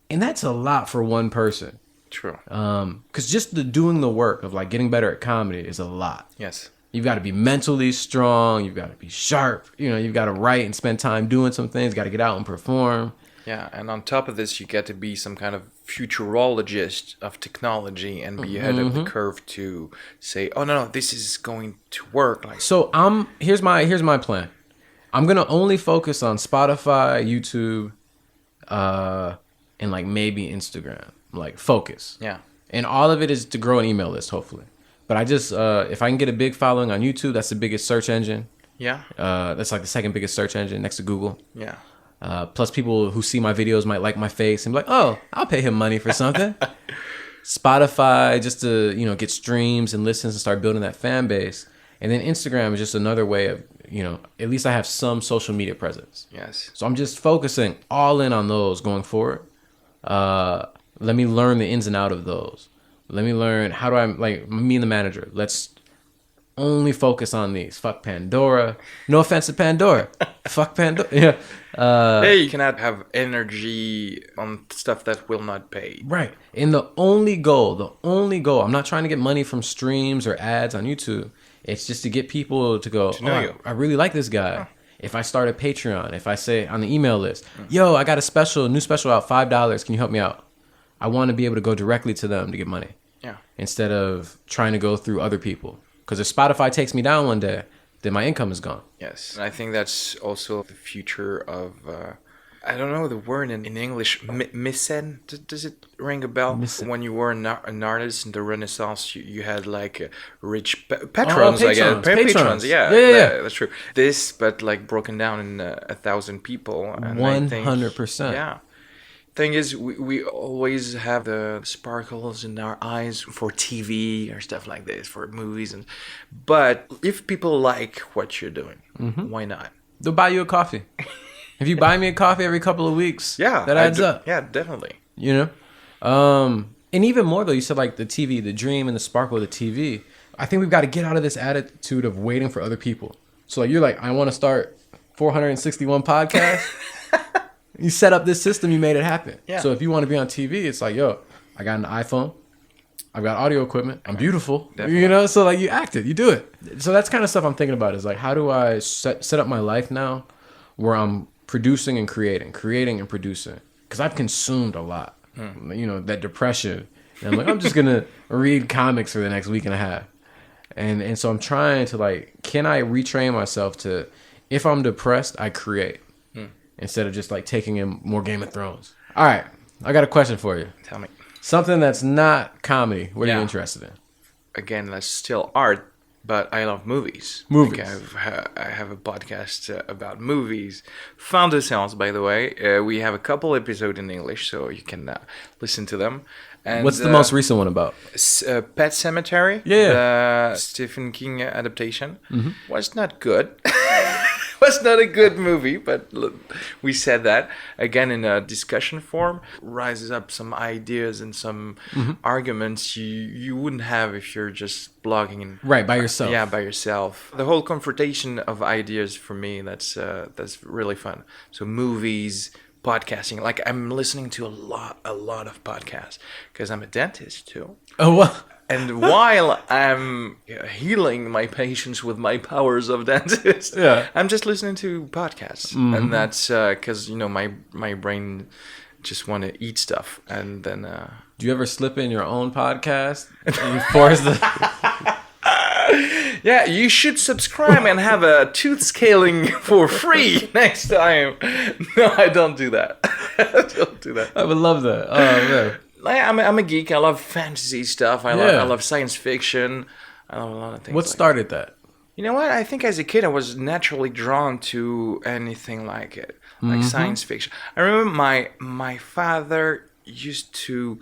And that's a lot for one person. True. Because just the doing the work of, like, getting better at comedy is a lot. Yes. You've got to be mentally strong, you've got to be sharp, you know, you've got to write and spend time doing some things, got to get out and perform. Yeah, and on top of this, you get to be some kind of futurologist of technology and be ahead of the curve to say, oh, no, this is going to work. Like, so here's my plan. I'm gonna only focus on Spotify, YouTube, and like maybe Instagram. Like, focus. Yeah. And all of it is to grow an email list, hopefully. But I just if I can get a big following on YouTube, that's the biggest search engine. Yeah. That's like the second biggest search engine next to Google. Yeah. Plus, people who see my videos might like my face and be like, "Oh, I'll pay him money for something." Spotify, just to, you know, get streams and listens and start building that fan base. And then Instagram is just another way of, you know, at least I have some social media presence. Yes. So I'm just focusing all in on those going forward. Let me learn the ins and out of those. Let me learn how do I, like, me and the manager, let's only focus on these. Fuck Pandora. No offense to Pandora. Fuck Pandora. Yeah. Hey, you cannot have energy on stuff that will not pay. Right. And the only goal, I'm not trying to get money from streams or ads on YouTube. It's just to get people to go, I really like this guy. Huh. If I start a Patreon, if I say on the email list, yo, I got a new special out, $5. Can you help me out? I want to be able to go directly to them to get money. Yeah. Instead of trying to go through other people. Because if Spotify takes me down one day, then my income is gone. Yes. And I think that's also the future of, I don't know the word in English, mécène. Does it ring a bell? When you were an artist in the Renaissance, you had like rich patrons, I guess. Patrons. Yeah, that's true. This, but like broken down in 1,000 people. 100%. Yeah. Thing is, we always have the sparkles in our eyes for TV or stuff like this, for movies, but if people like what you're doing, why not? They'll buy you a coffee. If you buy me a coffee every couple of weeks, that adds up. Yeah, definitely. You know, and even more though, you said like the TV, the dream and the sparkle of the TV. I think we've got to get out of this attitude of waiting for other people. So like, you're like, I want to start 461 podcasts. You set up this system, you made it happen. Yeah. So if you want to be on TV, it's like, yo, I got an iPhone, I've got audio equipment, I'm beautiful. Definitely. You know, so like you act it, you do it. So that's kind of stuff I'm thinking about is like, how do I set up my life now where I'm producing and creating and producing? Because I've consumed a lot. You know, that depression. And I'm like, I'm just going to read comics for the next week and a half. And so I'm trying to like, can I retrain myself to, if I'm depressed, I create. Instead of just like taking in more Game of Thrones. All right, I got a question for you. Tell me. Something that's not comedy. What are you interested in? Again, that's still art, but I love movies. Movies. Like I have a podcast about movies. Found the Sounds, by the way. We have a couple episodes in English, so you can listen to them. And, what's the most recent one about? Pet Sematary. Yeah. The Stephen King adaptation. Mm-hmm. Was not good. Was not a good movie, but we said that again in a discussion form. Rises up some ideas and some arguments you wouldn't have if you're just blogging right by yourself. Yeah, by yourself. The whole confrontation of ideas for me, that's really fun. So movies, podcasting. Like I'm listening to a lot of podcasts because I'm a dentist too. Oh well. And while I'm healing my patients with my powers of dentist, I'm just listening to podcasts. And that's because, my brain just want to eat stuff. And then... Do you ever slip in your own podcast? And you force the... Yeah, you should subscribe and have a tooth scaling for free next time. No, I don't do that. I don't do that. I would love that. Oh, man. I'm a geek. I love fantasy stuff. I love science fiction. I love a lot of things. What started that? You know what? I think as a kid I was naturally drawn to anything like it, like science fiction. I remember my father used to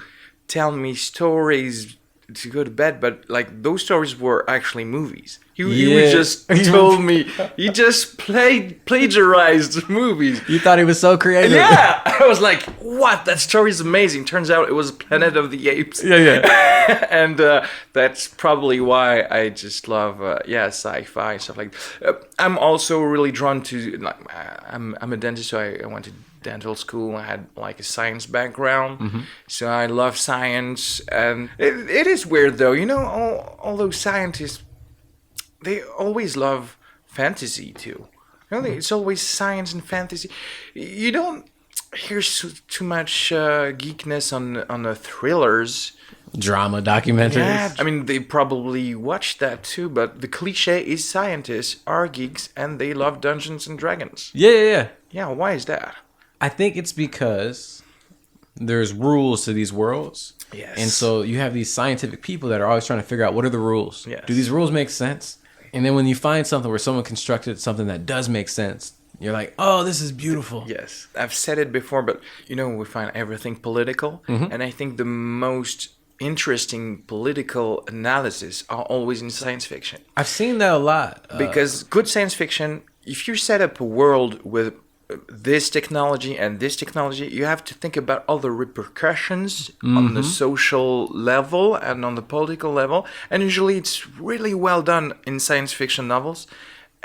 tell me stories to go to bed, but like those stories were actually movies. He would just told me, he just plagiarized movies. You thought he was so creative. Yeah, I was like, what? That story is amazing. Turns out it was Planet of the Apes. Yeah. And that's probably why I just love sci-fi and stuff like that. I'm also really drawn to, like, I'm a dentist, so I went to dental school. I had like a science background, so I love science. And it is weird though, all those scientists, they always love fantasy too. It's always science and fantasy. You don't hear too much geekness on the thrillers. Drama documentaries. Yeah, I mean, they probably watch that too, but the cliche is scientists are geeks and they love Dungeons and Dragons. Yeah. Yeah, why is that? I think it's because there's rules to these worlds. Yes. And so you have these scientific people that are always trying to figure out what are the rules. Yes. Do these rules make sense? And then when you find something where someone constructed something that does make sense, you're like, oh, this is beautiful. Yes. I've said it before, but we find everything political. And I think the most interesting political analysis are always in science fiction. I've seen that a lot. Because good science fiction, if you set up a world with this technology and this technology, you have to think about all the repercussions on the social level and on the political level. And usually it's really well done in science fiction novels.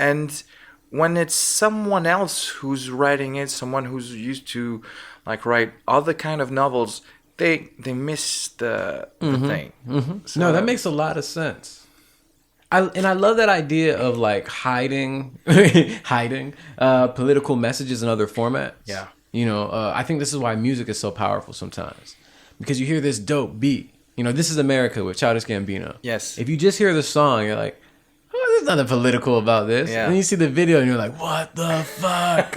And when it's someone else who's writing it, someone who's used to like write other kind of novels, they miss the thing. So, no, that makes a lot of sense. I love that idea of like hiding political messages in other formats. Yeah. I think this is why music is so powerful sometimes, because you hear this dope beat. This is America with Childish Gambino. Yes. If you just hear the song, you're like, oh, there's nothing political about this. Yeah. And then you see the video and you're like, what the fuck?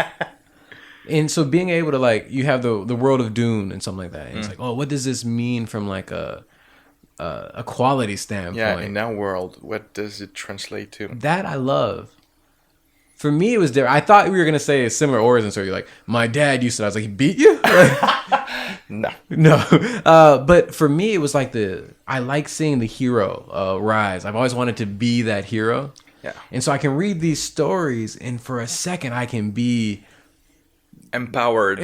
And so being able to like, you have the world of Dune and something like that. And it's like, oh, what does this mean from like a quality standpoint? Yeah, in our world, what does it translate to? That I love. For me, it was different. I thought we were gonna say a similar origin story. Like, my dad used to. I was like, he beat you? No. But for me, it was like I like seeing the hero rise. I've always wanted to be that hero. Yeah. And so I can read these stories, and for a second, I can be empowered,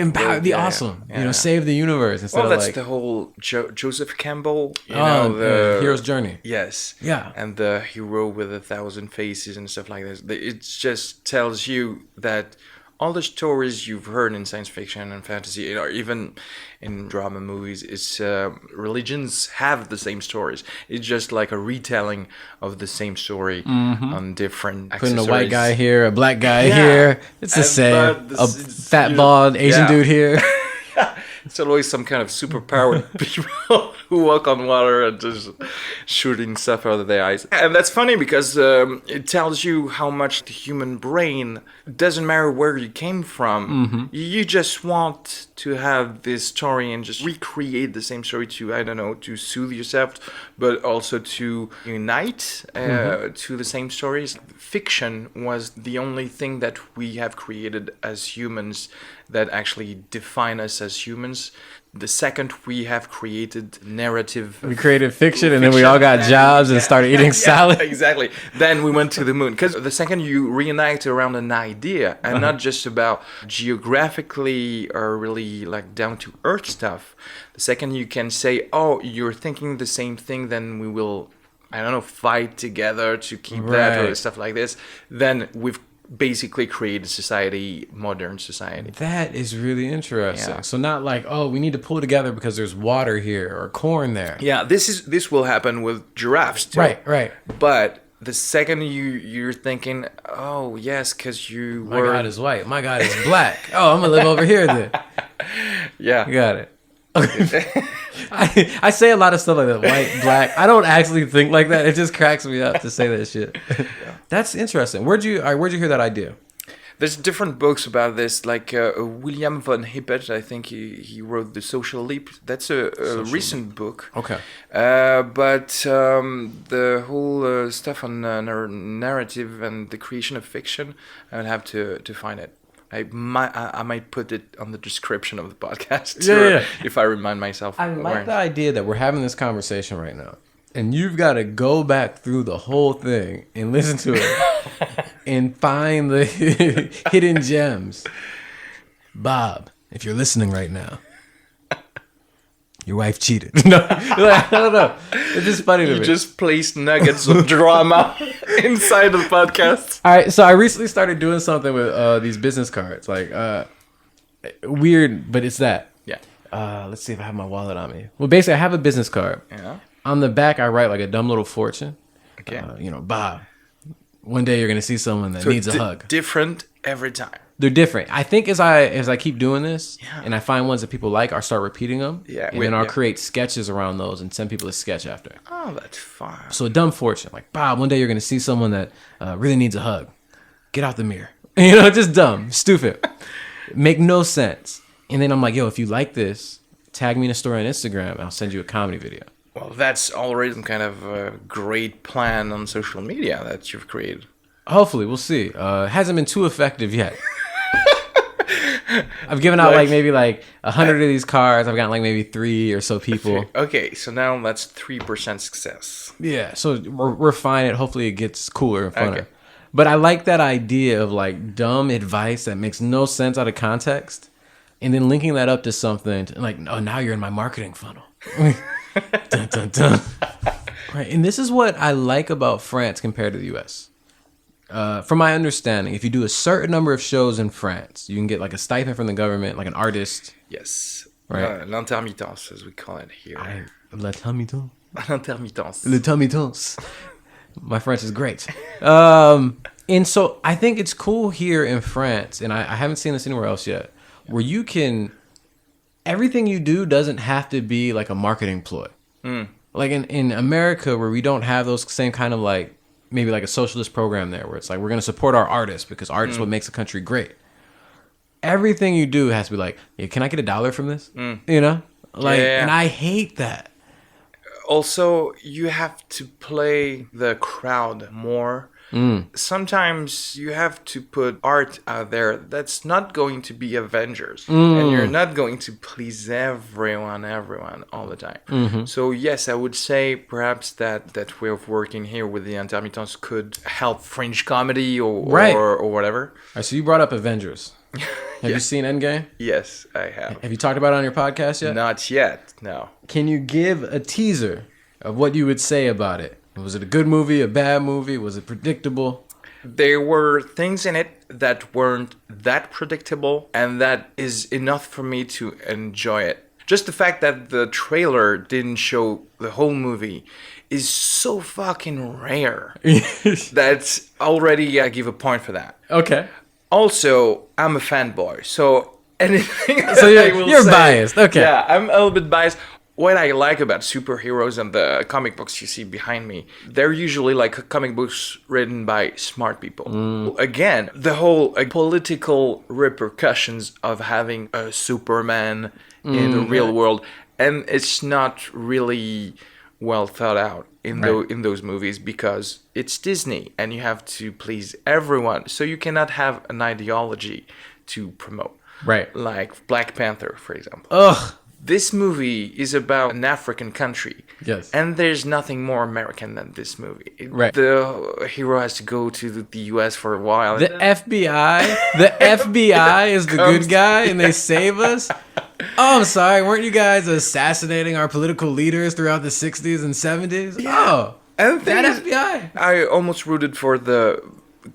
be awesome. Yeah. Save the universe instead of that's like the whole Joseph Campbell. The hero's journey. Yes. Yeah. And the hero with 1,000 faces and stuff like this. It just tells you that all the stories you've heard in science fiction and fantasy, or even in drama movies, it's religions have the same stories. It's just like a retelling of the same story on different putting accessories. a white guy here, a black guy here. It's the same. A fat bald Asian dude here. It's always some kind of superpowered people who walk on water and just shooting stuff out of their eyes. And that's funny because it tells you how much the human brain, doesn't matter where you came from, you just want to have this story and just recreate the same story to, I don't know, to soothe yourself, but also to unite to the same stories. Fiction was the only thing that we have created as humans that actually define us as humans. The second we have created narrative, we created fiction, and then we all got jobs and started eating salad. Exactly. Then we went to the moon. Because the second you reunite around an idea and not just about geographically or really like down to earth stuff, the second you can say, oh, you're thinking the same thing, then we will, I don't know, fight together to keep that or stuff like this. Then we've basically created society, modern society. That is really interesting. Yeah. So not like, oh, we need to pull together because there's water here or corn there. Yeah, this will happen with giraffes too. Right. But the second you're thinking, oh yes, because my God is white, my God is black. Oh, I'm gonna live over here then. Yeah, you got it. I say a lot of stuff like that, white, black. I don't actually think like that. It just cracks me up to say that shit. Yeah. That's interesting. Where'd you hear that idea? There's different books about this, like William von Hippert. I think he wrote The Social Leap. That's a recent book. Okay. But the whole stuff on narrative and the creation of fiction, I would have to find it. I might put it on the description of the podcast. Yeah. If I remind myself. I like the idea that we're having this conversation right now, and you've got to go back through the whole thing and listen to it and find the hidden gems. Bob, if you're listening right now, your wife cheated. No, I don't know. It's just funny to me. You just placed nuggets of drama inside the podcast. All right, so I recently started doing something with these business cards. Like, weird, but it's that. Yeah. Let's see if I have my wallet on me. Well, basically, I have a business card. Yeah. On the back, I write like a dumb little fortune. Okay. Bob, one day you're going to see someone that needs a hug. Different every time. They're different. I think as I keep doing this, and I find ones that people like, I'll start repeating them. Yeah. And then I'll create sketches around those and send people a sketch after. Oh, that's fun. So a dumb fortune. Like, Bob, one day you're going to see someone that really needs a hug. Get out the mirror. Just dumb. Stupid. Make no sense. And then I'm like, yo, if you like this, tag me in a story on Instagram and I'll send you a comedy video. Well, that's already some kind of a great plan on social media that you've created. Hopefully, we'll see. Hasn't been too effective yet. I've given out maybe 100 of these cards. I've gotten maybe 3 or so people. Okay, so now that's 3% success. Yeah, so we're fine. Hopefully it gets cooler and funner. Okay. But I like that idea of dumb advice that makes no sense out of context, and then linking that up to something oh, now you're in my marketing funnel. Dun, dun, dun. Right, and this is what I like about France compared to the U.S. From my understanding, if you do a certain number of shows in France, you can get a stipend from the government, like an artist. Yes. Right. L'intermittence, as we call it here. L'intermittence. L'intermittence. L'intermittence. My French is great. And so I think it's cool here in France, and I haven't seen this anywhere else yet, where you can, everything you do doesn't have to be like a marketing ploy. Like in America, where we don't have those same kind of maybe a socialist program there, where it's we're going to support our artists because art is what makes a country great. Everything you do has to be yeah, can I get $1 from this? And I hate that. Also, you have to play the crowd more. Sometimes you have to put art out there that's not going to be Avengers. And you're not going to please everyone all the time. So yes, I would say perhaps that way of working here with the intermittence could help fringe comedy or whatever. All right, so you brought up Avengers. Have you seen Endgame? Yes, I have. Have you talked about it on your podcast yet? Not yet, no. Can you give a teaser of what you would say about it? Was it a good movie, a bad movie? Was it predictable? There were things in it that weren't that predictable, and that is enough for me to enjoy it. Just the fact that the trailer didn't show the whole movie is so fucking rare. That's already, I give a point for that. Okay. Also, I'm a fanboy, so anything so you're biased. Okay. Yeah, I'm a little bit biased. what I like about superheroes and the comic books you see behind me, they're usually like comic books written by smart people. Again, the whole political repercussions of having a Superman in the real world, and it's not really well thought out in those movies because it's Disney and you have to please everyone, so you cannot have an ideology to promote. Right. Like Black Panther, for example. Ugh. This movie is about an African country. Yes. And there's nothing more American than this movie. Right. The hero has to go to the US for a while. The FBI is the good guy and they save us? Oh, I'm sorry. Weren't you guys assassinating our political leaders throughout the 60s and 70s? Yeah. Oh, and that FBI. I almost rooted for the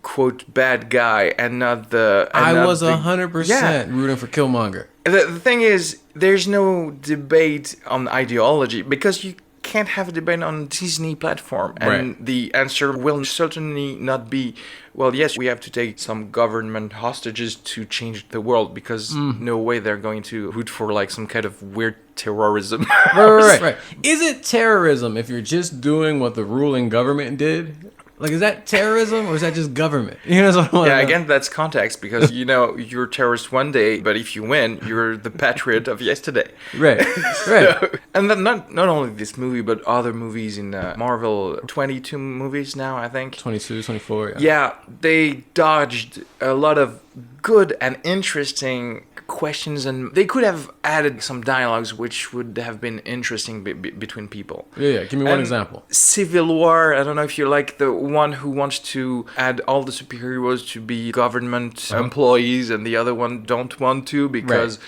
quote bad guy and not the... And I was 100% rooting for Killmonger. The thing is, there's no debate on ideology because you can't have a debate on a Disney platform. And the answer will certainly not be, well, yes, we have to take some government hostages to change the world because no way they're going to root for like some kind of weird terrorism. Right. Is it terrorism if you're just doing what the ruling government did? Like, is that terrorism or is that just government? You know what I want to know. Again, that's context because, you're a terrorist one day, but if you win, you're the patriot of yesterday. Right. So, and then not only this movie, but other movies in Marvel, 22 movies now, I think. 22, 24, Yeah, they dodged a lot of good and interesting questions, and they could have added some dialogues which would have been interesting between people. Yeah. Give me one example. Civil War, I don't know if you're like the one who wants to add all the superheroes to be government employees and the other one don't want to because,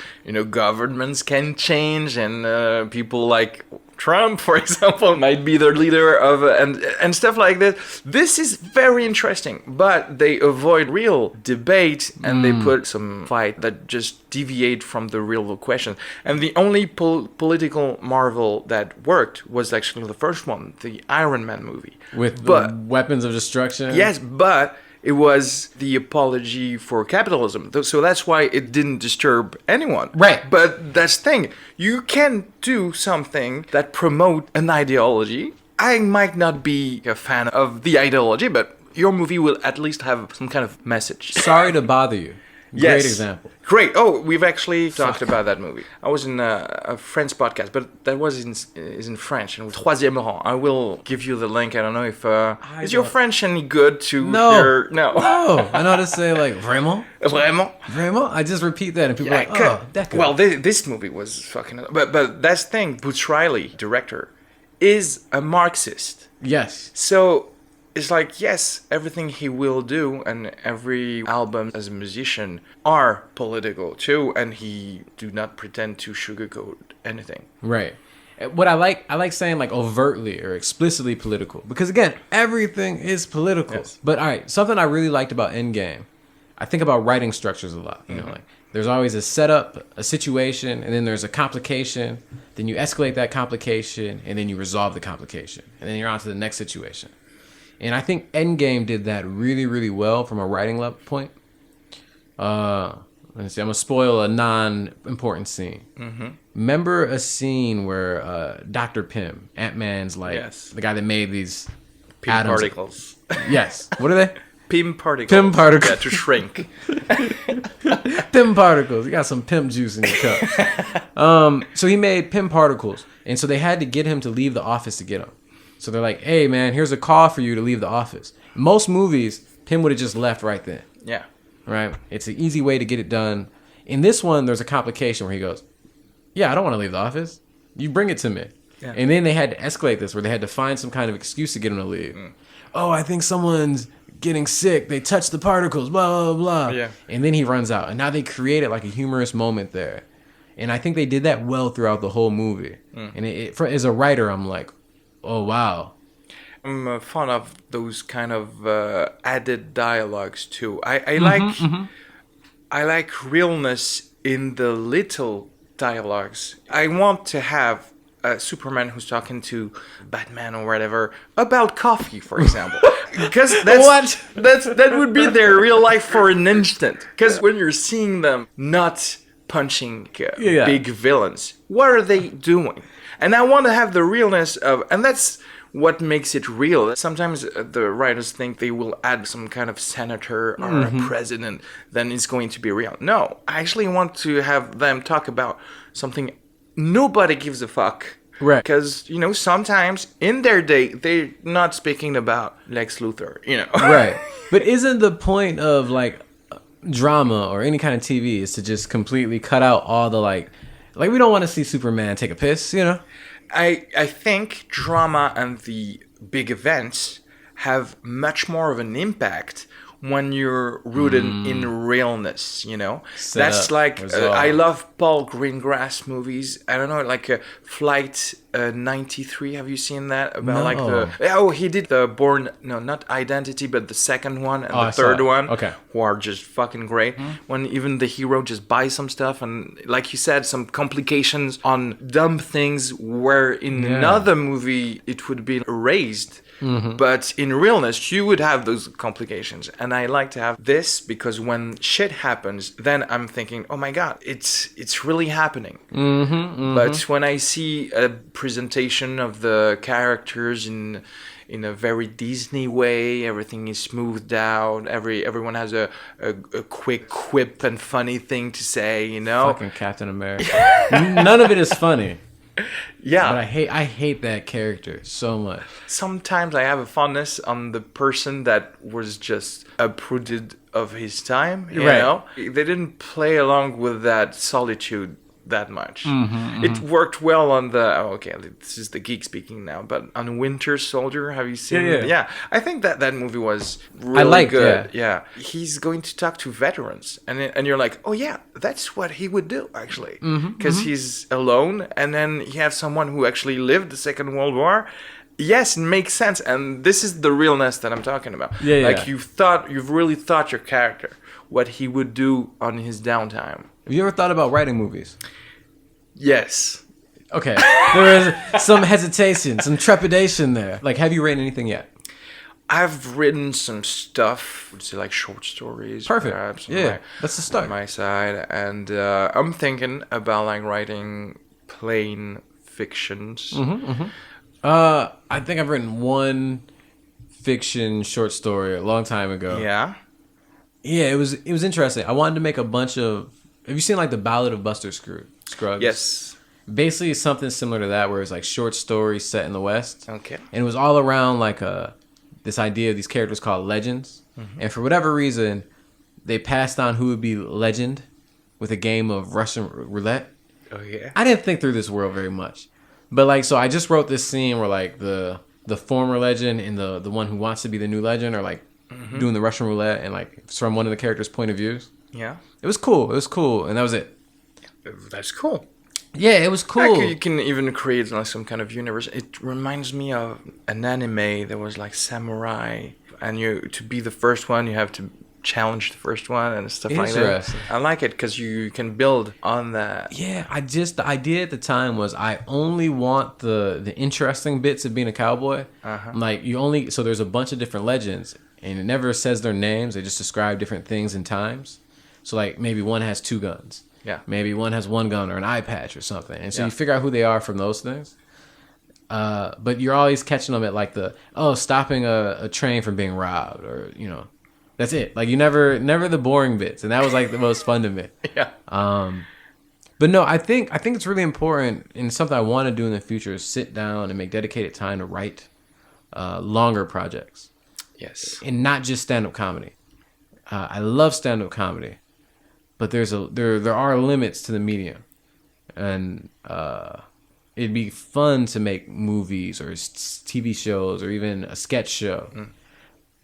governments can change and people like Trump, for example, might be the leader of and stuff like that. This is very interesting, but they avoid real debate and they put some fight that just deviate from the real question. And the only political Marvel that worked was actually the first one, the Iron Man movie. With the weapons of destruction? Yes, but it was the apology for capitalism. So that's why it didn't disturb anyone. Right. But that's the thing. You can do something that promote an ideology. I might not be a fan of the ideology, but your movie will at least have some kind of message. Sorry to bother you. Great example. Great. Oh, we've actually talked about that movie. I was in a French podcast, but that was in French. And Troisième Rang. I will give you the link. I don't know if is your French any good to hear? No. No. I know how to say like vraiment. Vraiment. Vraiment. I just repeat that and people are like, oh, that good. Well, this movie was fucking. But that's the thing. Boots Riley, director, is a Marxist. Yes. So. It's like, yes, everything he will do and every album as a musician are political too, and he do not pretend to sugarcoat anything. Right. What I like saying like overtly or explicitly political, because again, everything is political. Yes. But all right, something I really liked about Endgame, I think about writing structures a lot. You know, like there's always a setup, a situation, and then there's a complication. Then you escalate that complication, and then you resolve the complication, and then you're on to the next situation. And I think Endgame did that really, really well from a writing level point. Let's see. I'm going to spoil a non-important scene. Remember a scene where Dr. Pym, Ant-Man's the guy that made these Pym atoms. particles. Yes. What are they? Pym particles. Pym particles. Yeah, to shrink. Pym particles. You got some Pym juice in your cup. So he made Pym particles. And so they had to get him to leave the office to get them. So they're like, hey, man, here's a call for you to leave the office. Most movies, Pym would have just left right then. Yeah. Right? It's an easy way to get it done. In this one, there's a complication where he goes, yeah, I don't want to leave the office. You bring it to me. Yeah. And then they had to escalate this where they had to find some kind of excuse to get him to leave. Oh, I think someone's getting sick. They touched the particles, blah, blah, blah. Yeah. And then he runs out. And now they created like a humorous moment there. And I think they did that well throughout the whole movie. And as a writer, I'm like, oh, wow. I'm fond of those kind of added dialogues, too. I like realness in the little dialogues. I want to have a Superman who's talking to Batman or whatever about coffee, for example. Because that would be their real life for an instant. Because when you're seeing them not punching big villains, what are they doing? And I want to have the realness of, and that's what makes it real. Sometimes the writers think they will add some kind of senator or a president, then it's going to be real. No, I actually want to have them talk about something nobody gives a fuck. Right. Because, you know, sometimes in their day, they're not speaking about Lex Luthor, you know. Right. But isn't the point of, like, drama or any kind of TV is to just completely cut out all the, like we don't want to see Superman take a piss, you know? I think drama and the big events have much more of an impact when you're rooted in realness, you know. That's like I love Paul Greengrass movies. I don't know, like Flight 93. Have you seen that about like he did the not Identity, but the second one and the third one, who are just fucking great. When even the hero just buys some stuff and, like you said, some complications on dumb things where in another movie it would be erased. But in realness, you would have those complications. And I like to have this because when shit happens, then I'm thinking, oh my God, it's really happening. But when I see a presentation of the characters in a very Disney way, everything is smoothed out, everyone has a quick quip and funny thing to say, you know? Fucking Captain America. None of it is funny. Yeah, but I hate that character so much. Sometimes I have a fondness on the person that was just uprooted of his time. You know, they didn't play along with that solitude that much. It worked well on the this is the geek speaking now, but on Winter Soldier, have you seen it? Yeah, I think that movie was really good. Yeah, he's going to talk to veterans, and you're like, oh yeah, that's what he would do actually, because he's alone, and then he has someone who actually lived the Second World War. Yes, it makes sense, and this is the realness that I'm talking about. You've really thought your character, what he would do on his downtime. Have you ever thought about writing movies? Yes. Okay. There is some hesitation, some trepidation there. Like, have you written anything yet? I've written some stuff, like short stories. Perfect. Perhaps, that's the start. On my side, and I'm thinking about like writing plain fictions. I think I've written one fiction short story a long time ago. Yeah. Yeah, it was interesting. I wanted to make a bunch of. Have you seen like the Ballad of Buster Scruggs? Yes. Basically, something similar to that, where it's like short stories set in the West. Okay. And it was all around like this idea of these characters called legends, and for whatever reason, they passed on who would be legend with a game of Russian roulette. Oh yeah. I didn't think through this world very much, but like, so I just wrote this scene where like the former legend and the one who wants to be the new legend are like doing the Russian roulette, and like it's from one of the characters' point of views. Yeah. It was cool, and that was it. That's cool. Yeah, it was cool. You can even create like some kind of universe. It reminds me of an anime that was like samurai, and to be the first one, you have to challenge the first one and stuff like that. I like it because you can build on that. Yeah, the idea at the time was I only want the interesting bits of being a cowboy. Like so there's a bunch of different legends, and it never says their names. They just describe different things in times. So like maybe one has 2 guns. Yeah. Maybe one has 1 gun or an eye patch or something. And so you figure out who they are from those things. But you're always catching them at like stopping a train from being robbed, or, you know, that's it. Like you never the boring bits. And that was like the most fun to me. Yeah. But no, I think it's really important, and something I want to do in the future is sit down and make dedicated time to write longer projects. Yes. And not just stand-up comedy. I love stand-up comedy. But there are limits to the medium, and it'd be fun to make movies or TV shows or even a sketch show.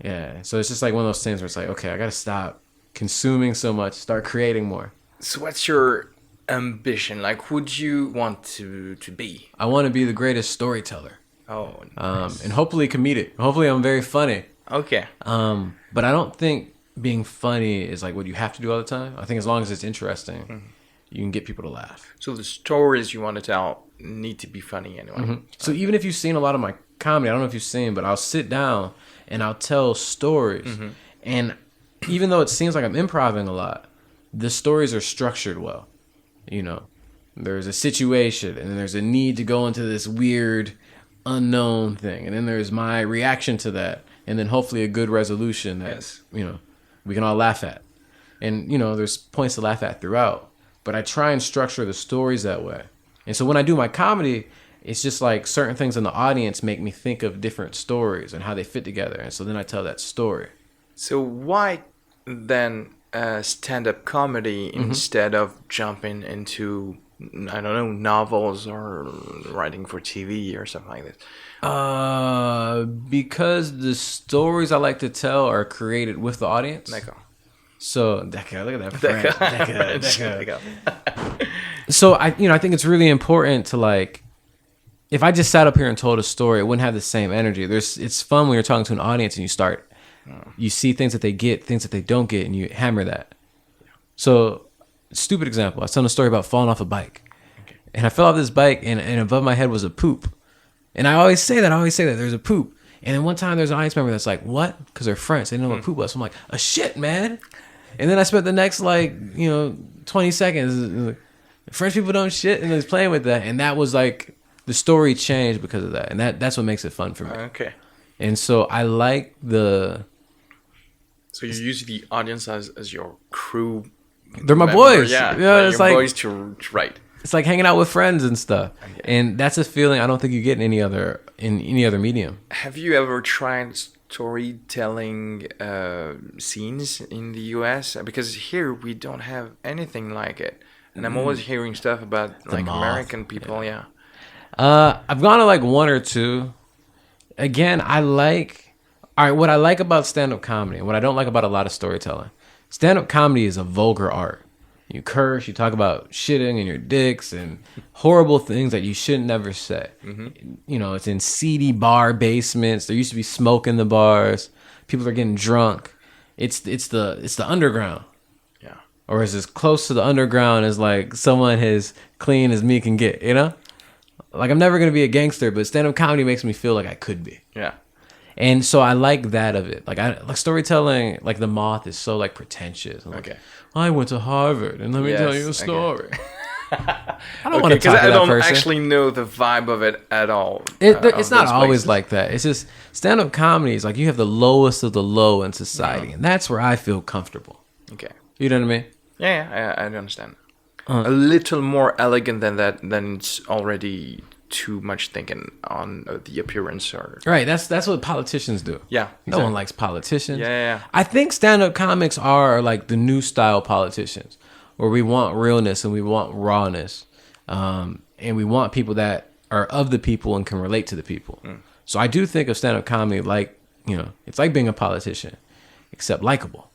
Yeah, so it's just like one of those things where it's like, okay, I gotta stop consuming so much, start creating more. So what's your ambition? Like, would you want to be? I want to be the greatest storyteller. Oh, nice. And hopefully comedic. Hopefully I'm very funny. Okay. But I don't think being funny is like what you have to do all the time. I think as long as it's interesting, you can get people to laugh. So the stories you want to tell need to be funny anyway. So even if you've seen a lot of my comedy, I don't know if you've seen, but I'll sit down and I'll tell stories. And even though it seems like I'm improvising a lot, the stories are structured well, you know. there's a situation, and then there's a need to go into this weird unknown thing, and then there's my reaction to that, and then hopefully a good resolution that we can all laugh at. And there's points to laugh at throughout, but I try and structure the stories that way. And so when I do my comedy, it's just like certain things in the audience make me think of different stories and how they fit together, and so then I tell that story. So why then stand-up comedy instead of jumping into, I don't know, novels or writing for TV or something like that? Because the stories I like to tell are created with the audience. D'accord. So, look at that French. D'accord. So I think it's really important to, like, if I just sat up here and told a story, it wouldn't have the same energy. It's fun when you're talking to an audience and you see things that they get, things that they don't get, and you hammer that. So, stupid example. I was telling a story about falling off a bike. Okay. And I fell off this bike, and above my head was a poop. And I always say that. There's a poop. And then one time there's an audience member that's like, what? Because they're French. They didn't know what poop was. So I'm like, a shit, man. And then I spent the next, 20 seconds. French people don't shit, and I was playing with that. And that was like, the story changed because of that. And that's what makes it fun for me. Okay. And so I like the... So you use the audience as your crew. They're my boys. Yeah, it's like boys to write. It's like hanging out with friends and stuff. Okay. And that's a feeling I don't think you get in any other medium. Have you ever tried storytelling scenes in the US? Because here we don't have anything like it. And I'm always hearing stuff about like American people, I've gone to like one or two. Again, what I like about stand-up comedy, and what I don't like about a lot of storytelling, stand-up comedy is a vulgar art. You curse, you talk about shitting and your dicks and horrible things that you shouldn't never say. Mm-hmm. It's in seedy bar basements. There used to be smoke in the bars. People are getting drunk. It's the underground. Yeah. Or it's as close to the underground as like someone as clean as me can get, Like I'm never going to be a gangster, but stand-up comedy makes me feel like I could be. Yeah. And so I like that of it. Like storytelling, like The Moth is so like pretentious. Like, okay. I went to Harvard, and let me tell you a story. I don't want to talk to that person. I don't actually know the vibe of it at all. It's not always like that. It's just stand-up comedy is like you have the lowest of the low in society, and that's where I feel comfortable. Okay. You know what I mean? Yeah, I understand. A little more elegant than that, then it's already too much thinking on the appearance or right. That's what politicians do. Yeah, exactly. No one likes politicians. Yeah. I think stand-up comics are like the new style politicians, where we want realness and we want rawness, and we want people that are of the people and can relate to the people. So I do think of stand-up comedy like it's like being a politician, except likable.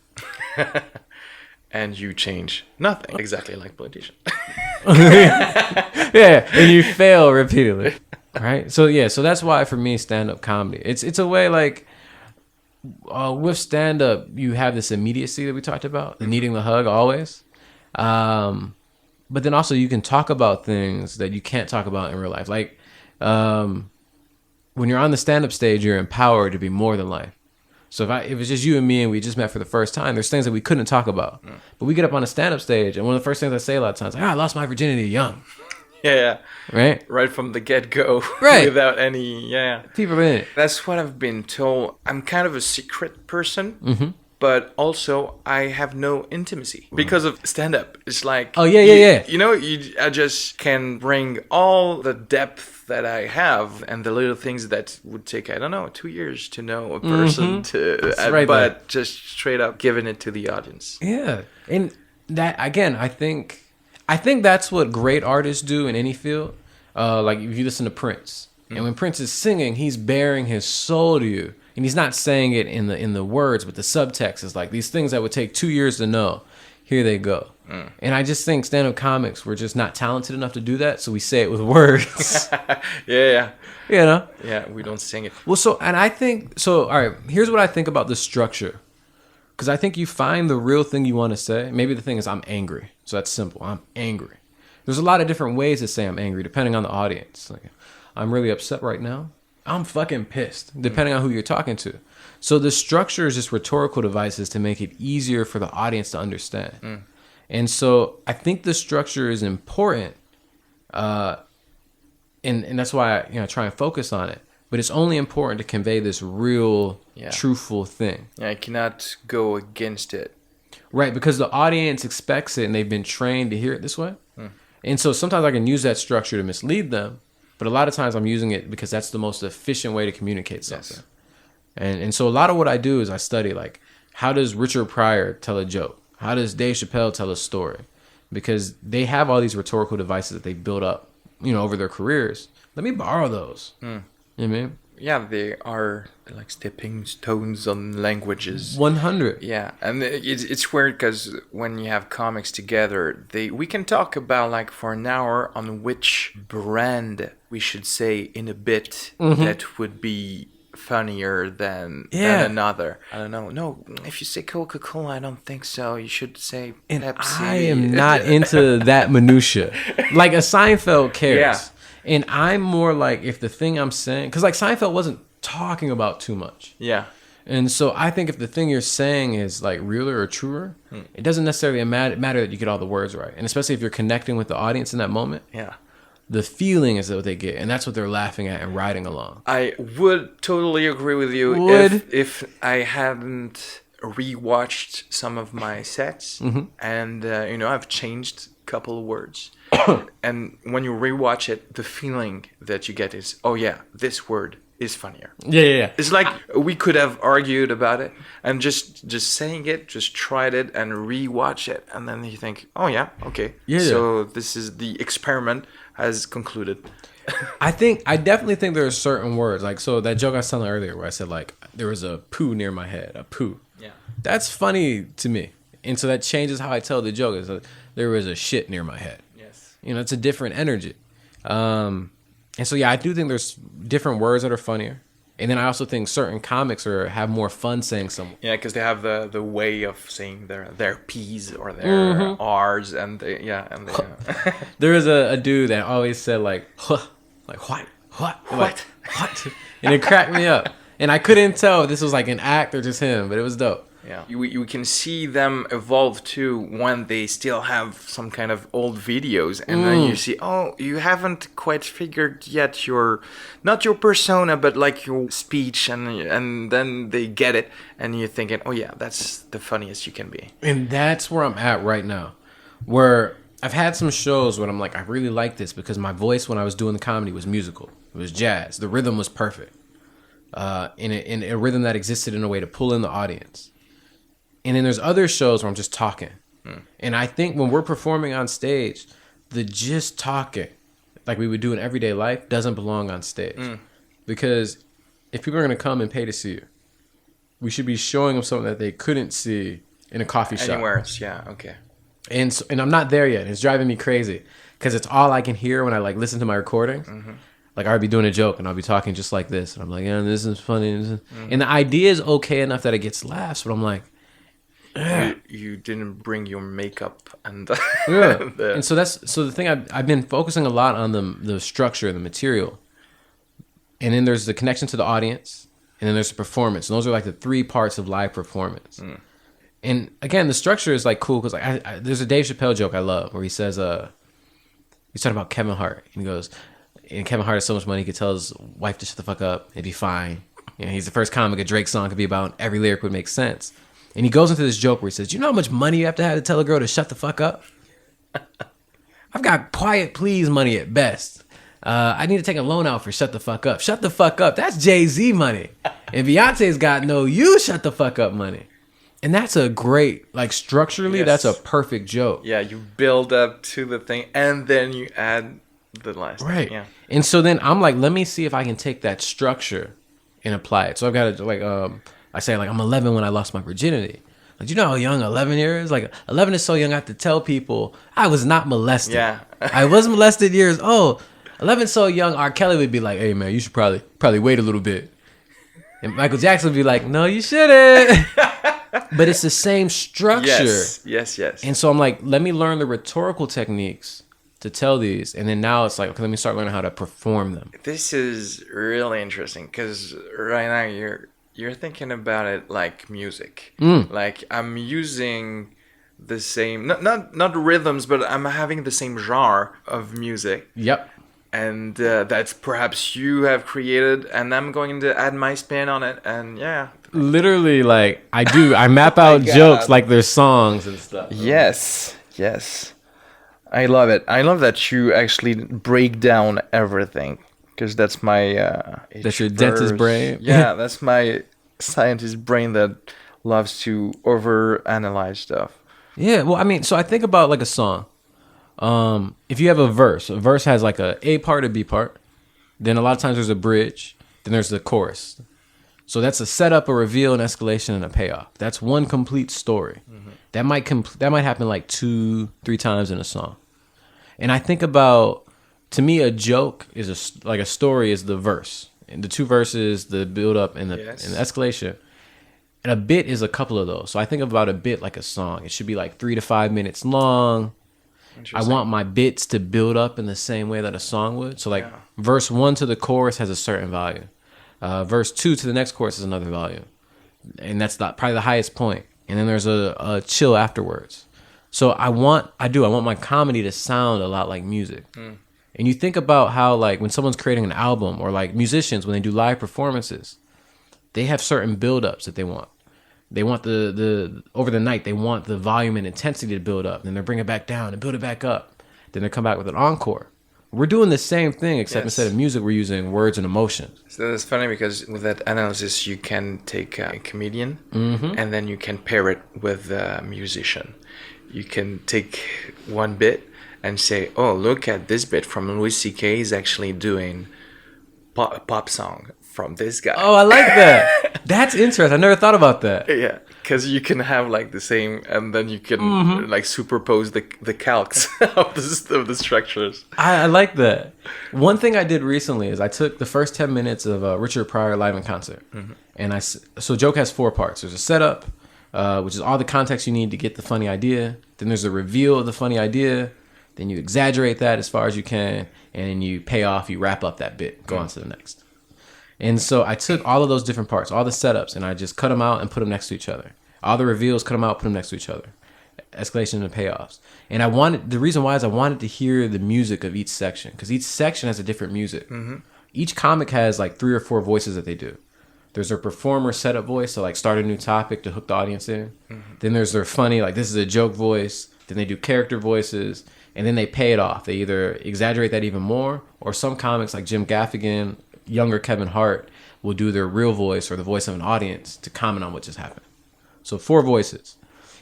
And you change nothing, exactly like politicians. Yeah, and you fail repeatedly, right? So that's why for me stand-up comedy, it's a way like with stand-up you have this immediacy that we talked about, the needing the hug always, but then also you can talk about things that you can't talk about in real life. Like when you're on the stand-up stage, you're empowered to be more than life. So if it's just you and me and we just met for the first time, there's things that we couldn't talk about. But we get up on a stand-up stage, and one of the first things I say a lot of times, I lost my virginity young. Yeah. Right from the get-go. Right. Without any, people in it. That's what I've been told. I'm kind of a secret person, but also I have no intimacy because of stand-up. It's like... Oh, yeah. I just can bring all the depth that I have and the little things that would take, 2 years to know a person but just straight up giving it to the audience. Yeah. And that, again, I think that's what great artists do in any field. Like if you listen to Prince, and when Prince is singing, he's bearing his soul to you. And he's not saying it in the words, but the subtext is like these things that would take 2 years to know. Here they go. And I just think stand-up comics, we're just not talented enough to do that, so we say it with words. Yeah. Yeah, we don't sing it. Well, all right, here's what I think about the structure. Because I think you find the real thing you want to say. Maybe the thing is I'm angry. So that's simple. I'm angry. There's a lot of different ways to say I'm angry, depending on the audience. Like, I'm really upset right now. I'm fucking pissed, depending on who you're talking to. So the structure is just rhetorical devices to make it easier for the audience to understand. And so I think the structure is important And that's why I try and focus on it. But it's only important to convey this real, truthful thing. Yeah, I cannot go against it. Right, because the audience expects it and they've been trained to hear it this way. And so sometimes I can use that structure to mislead them, but a lot of times I'm using it because that's the most efficient way to communicate something. Yes. And so a lot of what I do is I study, like, how does Richard Pryor tell a joke? How does Dave Chappelle tell a story? Because they have all these rhetorical devices that they built up, over their careers. Let me borrow those. You know what I mean? Yeah, they are like stepping stones on languages. 100. Yeah, and it's weird because when you have comics together, we can talk about like for an hour on which brand we should say in a bit that would be funnier than another. I don't know. No, if you say Coca-Cola, I don't think so. You should say Pepsi. I am not into that minutia. Like a Seinfeld cares. Yeah. And I'm more like, if the thing I'm saying, because like Seinfeld wasn't talking about too much. Yeah. And so I think if the thing you're saying is like realer or truer, it doesn't necessarily matter that you get all the words right. And especially if you're connecting with the audience in that moment. Yeah. The feeling is what they get, and that's what they're laughing at and riding along. I would totally agree with you if I hadn't rewatched some of my sets, and I've changed a couple of words. And when you rewatch it, the feeling that you get is, oh yeah, this word is funnier. Yeah. It's like we could have argued about it, and just saying it, just tried it and rewatch it, and then you think, oh yeah, okay. Yeah. So this is the experiment has concluded. I definitely think there are certain words, like, so that joke I was telling earlier where I said like there was a poo near my head, a poo. Yeah. That's funny to me, and so that changes how I tell the joke. Is that there was a shit near my head. Yes. It's a different energy. And so yeah, I do think there's different words that are funnier. And then I also think certain comics have more fun saying some. Yeah, because they have the way of saying their P's or their R's, and there was a dude that always said like what, and it cracked me up. And I couldn't tell if this was like an act or just him, but it was dope. Yeah, you can see them evolve too when they still have some kind of old videos, and then you see, oh, you haven't quite figured yet not your persona, but like your speech, and then they get it, and you're thinking, oh yeah, that's the funniest you can be. And that's where I'm at right now, where I've had some shows where I'm like, I really like this because my voice when I was doing the comedy was musical, it was jazz, the rhythm was perfect, in a rhythm that existed in a way to pull in the audience. And then there's other shows where I'm just talking. And I think when we're performing on stage, the just talking, like we would do in everyday life, doesn't belong on stage. Because if people are going to come and pay to see you, we should be showing them something that they couldn't see in a coffee shop. Anywhere else, yeah, okay. And I'm not there yet. It's driving me crazy because it's all I can hear when I like listen to my recordings. Like I'll be doing a joke and I'll be talking just like this. And I'm like, yeah, this is funny. And the idea is okay enough that it gets laughs, but I'm like, you didn't bring your makeup and and so the thing I've been focusing a lot on the structure, the material, and then there's the connection to the audience, and then there's the performance, and those are like the three parts of live performance. And again, the structure is like cool because like there's a Dave Chappelle joke I love where he says he's talking about Kevin Hart, and he goes, and Kevin Hart has so much money he could tell his wife to shut the fuck up, it'd be fine. He's the first comic a Drake song could be about, every lyric would make sense. And he goes into this joke where he says, "Do you know how much money you have to tell a girl to shut the fuck up? I've got quiet please money at best. I need to take a loan out for shut the fuck up. Shut the fuck up. That's Jay-Z money. And Beyonce's got no you shut the fuck up money." And that's a great, like structurally, that's a perfect joke. Yeah, you build up to the thing and then you add the last right. thing. Yeah. And so then I'm like, let me see if I can take that structure and apply it. So I've got to like I say like I'm 11 when I lost my virginity. Like, do you know how young 11 is? Like 11 is so young I have to tell people I was not molested. Yeah. I was molested years old. 11 so young, R. Kelly would be like, "Hey man, you should probably wait a little bit." And Michael Jackson would be like, "No, you shouldn't." But it's the same structure. Yes. And so I'm like, let me learn the rhetorical techniques to tell these. And then now it's like, okay, let me start learning how to perform them. This is really interesting because right now you're thinking about it like music. Like I'm using the same, not rhythms, but I'm having the same genre of music. Yep. And that's perhaps you have created, and I'm going to add my spin on it, and yeah. Literally, like, I map out jokes like there's songs and stuff. Yes. I love it. I love that you actually break down everything, because that's my... that's your dentist brain? Yeah, that's my scientist brain that loves to overanalyze stuff. Yeah, well, I mean, so I think about like a song. If you have a verse has like a A part, a B part. Then a lot of times there's a bridge. Then there's the chorus. So that's a setup, a reveal, an escalation, and a payoff. That's one complete story. Mm-hmm. That might happen like 2-3 times in a song. And I think about, to me, a joke is like a story is the verse. And the 2 verses, the build up and the escalation. And a bit is a couple of those. So I think about a bit like a song. It should be like 3 to 5 minutes long. I want my bits to build up in the same way that a song would. So like verse 1 to the chorus has a certain value. Verse 2 to the next chorus is another value. And that's probably the highest point. And then there's a chill afterwards. So I want my comedy to sound a lot like music. And you think about how like when someone's creating an album, or like musicians when they do live performances, they have certain build-ups that they want. They want the over the night, they want the volume and intensity to build up. Then they bring it back down and build it back up. Then they come back with an encore. We're doing the same thing, except instead of music, we're using words and emotions. So that's funny, because with that analysis, you can take a comedian and then you can pair it with a musician. You can take one bit and say, oh, look at this bit from Louis C.K. He's actually doing a pop song from this guy. Oh, I like that. That's interesting. I never thought about that. Yeah, because you can have like the same, and then you can like superpose the calcs of the structures. I like that. One thing I did recently is I took the first 10 minutes of Richard Pryor live in concert, and so joke has 4 parts. There's a setup, which is all the context you need to get the funny idea. Then there's a reveal of the funny idea. Then you exaggerate that as far as you can, and then you pay off. You wrap up that bit. Go on to the next. And so I took all of those different parts, all the setups, and I just cut them out and put them next to each other. All the reveals, cut them out, put them next to each other. Escalation and payoffs. And the reason why is I wanted to hear the music of each section, because each section has a different music. Each comic has like 3 or 4 voices that they do. There's their performer setup voice, so like start a new topic to hook the audience in. Then there's their funny, like this is a joke voice. Then they do character voices, and then they pay it off. They either exaggerate that even more, or some comics like Jim Gaffigan, younger Kevin Hart, will do their real voice or the voice of an audience to comment on what just happened. So 4 voices.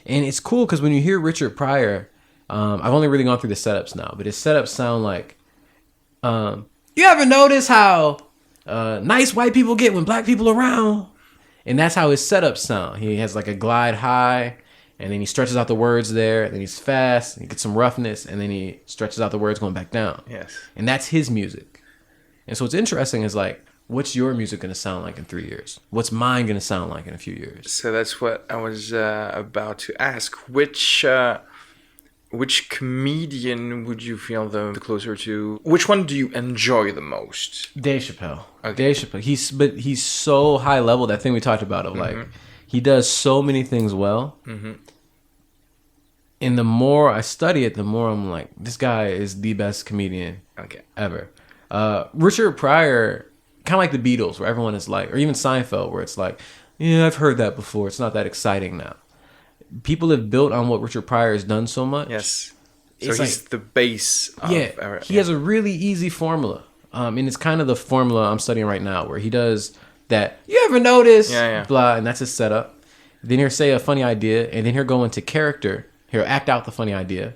And it's cool because when you hear Richard Pryor, I've only really gone through the setups now, but his setups sound like, you ever notice how nice white people get when black people are around? And that's how his setups sound. He has like a glide high, and then he stretches out the words there, and then he's fast, and he gets some roughness, and then he stretches out the words going back down. Yes. And that's his music. And so what's interesting is like, what's your music going to sound like in 3 years? What's mine going to sound like in a few years? So that's what I was about to ask. Which comedian would you feel the closer to? Which one do you enjoy the most? Dave Chappelle. Okay. Dave Chappelle. He's so high level. That thing we talked about of like, he does so many things well. And the more I study it, the more I'm like, this guy is the best comedian ever. Richard Pryor, kind of like the Beatles, where everyone is like, or even Seinfeld, where it's like, yeah, I've heard that before. It's not that exciting now. People have built on what Richard Pryor has done so much. Yes. So he's the base of he has a really easy formula. And it's kind of the formula I'm studying right now, where he does that, you ever notice, blah, and that's his setup. Then he'll say a funny idea, and then he'll go into character. He'll act out the funny idea.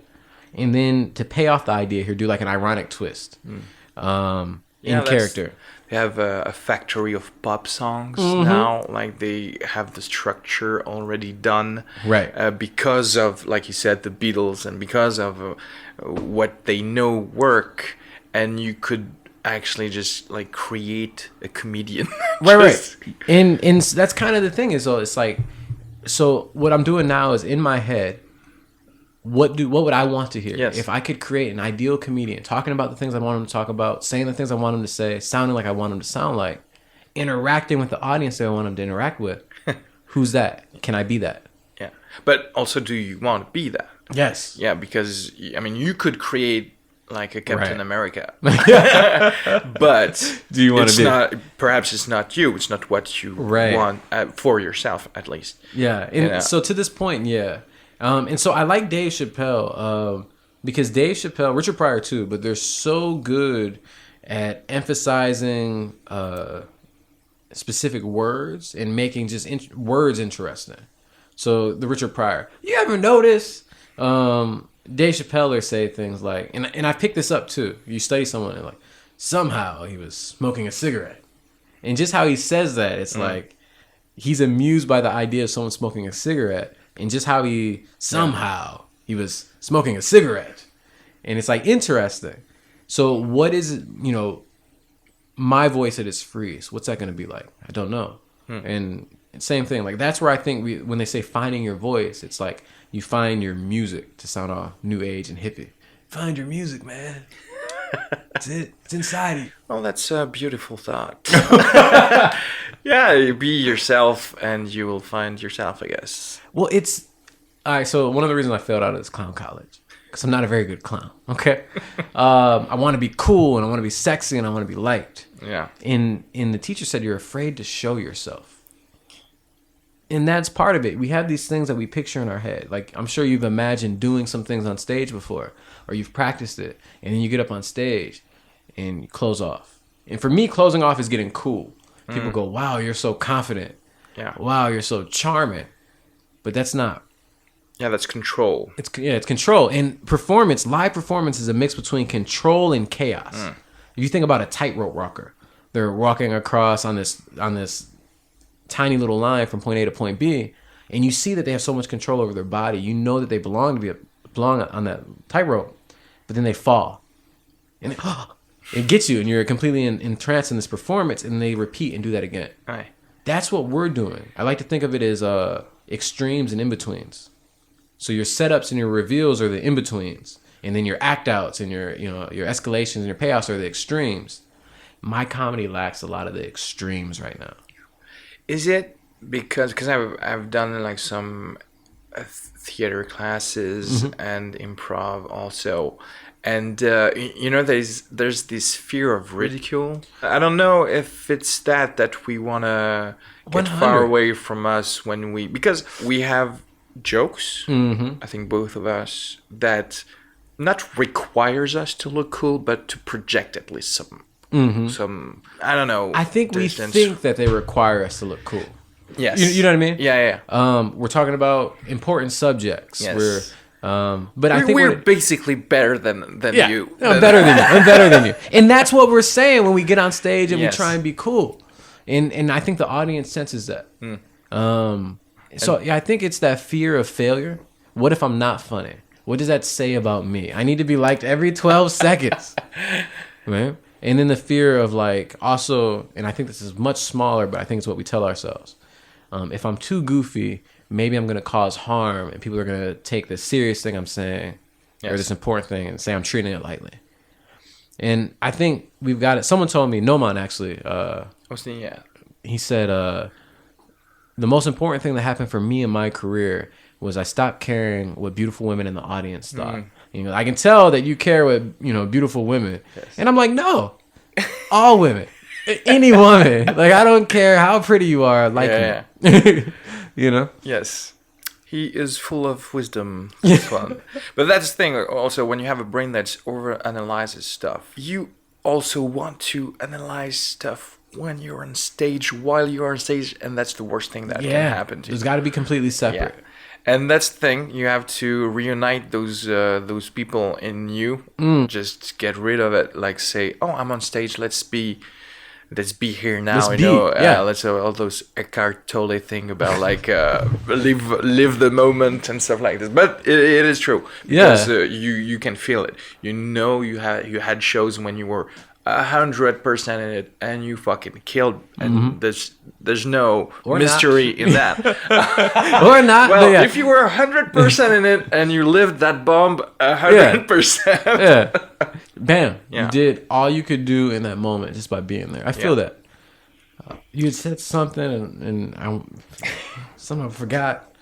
And then to pay off the idea, he'll do like an ironic twist. In character. They have a factory of pop songs now. Like they have the structure already done, right? Because of, like you said, the Beatles, and because of what they know work, and you could actually just like create a comedian, right. And that's kind of the thing is, it's like, so what I'm doing now is in my head. What would I want to hear? Yes. If I could create an ideal comedian, talking about the things I want him to talk about, saying the things I want him to say, sounding like I want him to sound like, interacting with the audience that I want him to interact with, who's that? Can I be that? Yeah. But also, do you want to be that? Yes. Yeah, because, I mean, you could create like a Captain America. But do you want to be? Not, perhaps it's not you. It's not what you want for yourself, at least. Yeah. And so to this point, yeah. And so I like Dave Chappelle because Dave Chappelle, Richard Pryor too, but they're so good at emphasizing specific words and making just words interesting. So the Richard Pryor, you ever notice Dave Chappelle say things like, and I picked this up too. You study someone and like, somehow he was smoking a cigarette. And just how he says that, it's like he's amused by the idea of someone smoking a cigarette, and just how he was smoking a cigarette. And it's like interesting. So what is it, my voice at its freeze, what's that going to be like? I don't know. And same thing, like that's where I think when they say finding your voice, it's like you find your music, to sound all new age and hippie. Find your music, man. That's it. It's inside you. Well, that's a beautiful thought. Yeah, you be yourself and you will find yourself, I guess. Well, it's... All right, so one of the reasons I failed out of this clown college, because I'm not a very good clown, okay? I want to be cool, and I want to be sexy, and I want to be liked. Yeah. And the teacher said, you're afraid to show yourself. And that's part of it. We have these things that we picture in our head. Like, I'm sure you've imagined doing some things on stage before, or you've practiced it, and then you get up on stage and you close off. And for me, closing off is getting cool. People go, wow, you're so confident. Yeah. Wow, you're so charming. But that's not. Yeah, that's control. It's control. And live performance is a mix between control and chaos. If you think about a tightrope walker, they're walking across on this tiny little line from point A to point B, and you see that they have so much control over their body. You know that they belong on that tightrope, but then they fall, and it gets you, and you're completely entranced in this performance, and they repeat and do that again. Right. That's what we're doing. I like to think of it as extremes and in-betweens. So your setups and your reveals are the in-betweens, and then your act-outs and your escalations and your payoffs are the extremes. My comedy lacks a lot of the extremes right now. Is it because I've done like some theater classes and improv also, and there's this fear of ridicule. I don't know if it's that we want to get 100. far away from us because we have jokes. I think both of us that not requires us to look cool, but to project at least some I don't know. I think distance. We think that they require us to look cool. Yes. You know what I mean? Yeah. We're talking about important subjects. Yes. But I think we're basically better than you. I'm better than you. I'm better than you. And that's what we're saying when we get on stage and we try and be cool. And I think the audience senses that. I think it's that fear of failure. What if I'm not funny? What does that say about me? I need to be liked every 12 seconds. Right? And then the fear of like also, and I think this is much smaller, but I think it's what we tell ourselves. If I'm too goofy, maybe I'm going to cause harm, and people are going to take this serious thing I'm saying, or this important thing, and say I'm treating it lightly. And I think we've got it. Someone told me, Noman actually, he said, the most important thing that happened for me in my career was I stopped caring what beautiful women in the audience thought. I can tell that you care what beautiful women, and I'm like, no, all women, any woman. Like I don't care how pretty you are, like me. Yes, he is full of wisdom. This one, but that's the thing. Also, when you have a brain that's over-analyzes stuff, you also want to analyze stuff when you're on stage, while you're on stage, and that's the worst thing that can happen to you. It's got to be completely separate. Yeah. And that's the thing. You have to reunite those people in you. Just get rid of it. Like say, oh, I'm on stage. Let's be here now. Let's all those Eckhart Tolle thing about like live the moment and stuff like this. But it is true because you can feel it. You had shows when you were 100% in it, and you fucking killed. And there's no mystery in that. Or not. Well, if you were 100% in it and you lived that bomb 100%. Bam. You did all you could do in that moment just by being there. I feel that. You had said something, and I somehow forgot.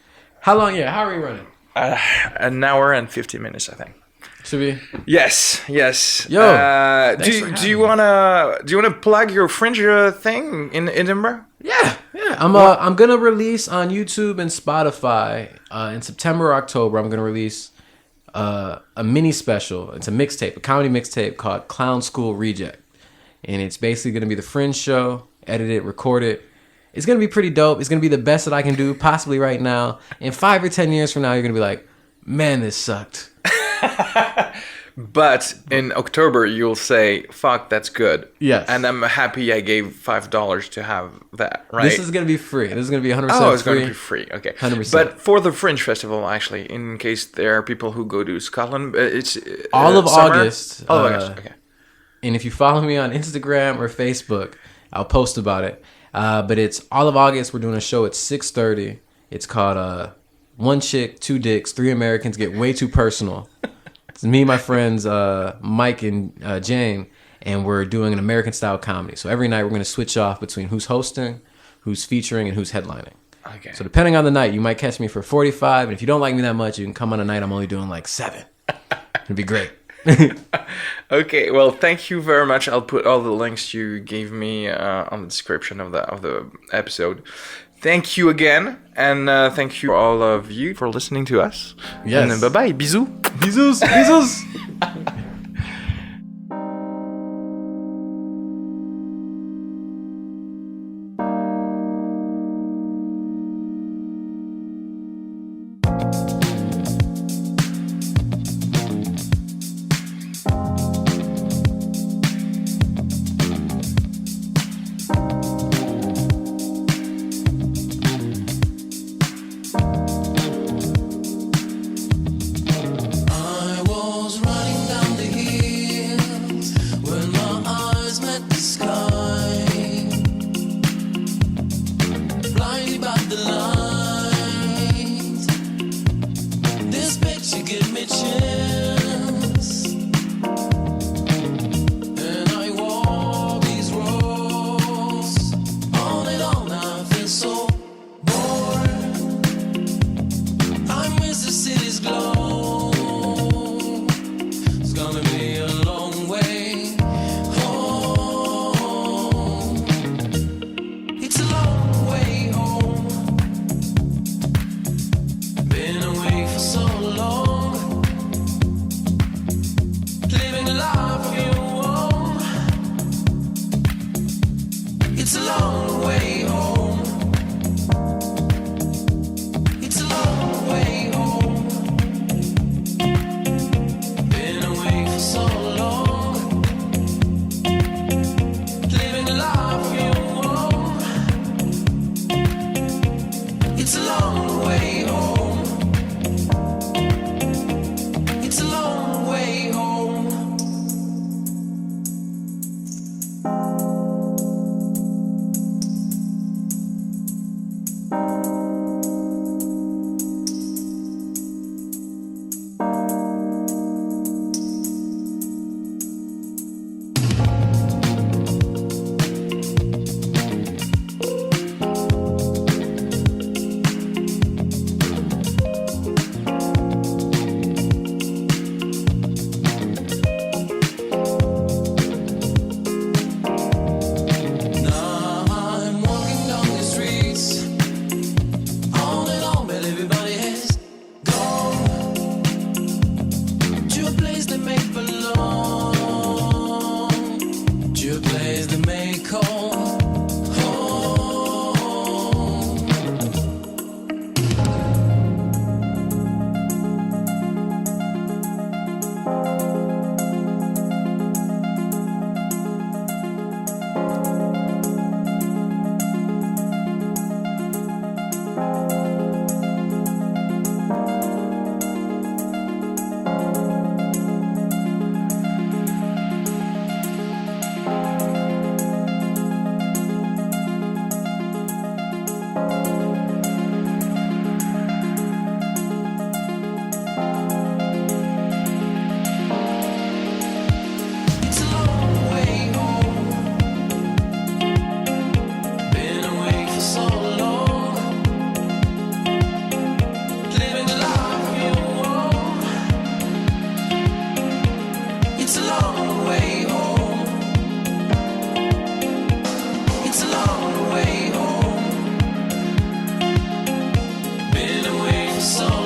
How long? Yeah, how are we running? An hour and 50 minutes, I think. Should we? Yes. Yo, Do you wanna plug your Fringe thing in Edinburgh? Yeah. I'm gonna release on YouTube and Spotify in September or October. I'm gonna release a mini special. It's a mixtape, a comedy mixtape called Clown School Reject, and it's basically gonna be the Fringe show, edited, recorded. It's gonna be pretty dope. It's gonna be the best that I can do, possibly right now. In 5 or 10 years from now, you're gonna be like, man, this sucked. But in October, you'll say, fuck, that's good. Yes. And I'm happy I gave $5 to have that, right? This is going to be free. This is going to be 100% free. Oh, it's going to be free. Okay. 100%. But for the Fringe Festival, actually, in case there are people who go to Scotland, it's all of summer. August. All of August, okay. And if you follow me on Instagram or Facebook, I'll post about it. But it's all of August. We're doing a show at 6:30. It's called One Chick, Two Dicks, Three Americans Get Way Too Personal. It's me and my friends Mike and Jane, and we're doing an American style comedy. So every night we're going to switch off between who's hosting, who's featuring, and who's headlining. Okay. So depending on the night, you might catch me for 45, and if you don't like me that much, you can come on a night I'm only doing like 7. It'd be great. Okay, well, thank you very much. I'll put all the links you gave me on the description of the episode. Thank you again, and thank you all of you for listening to us. Yes. And bye-bye. Bisous. Bisous. song.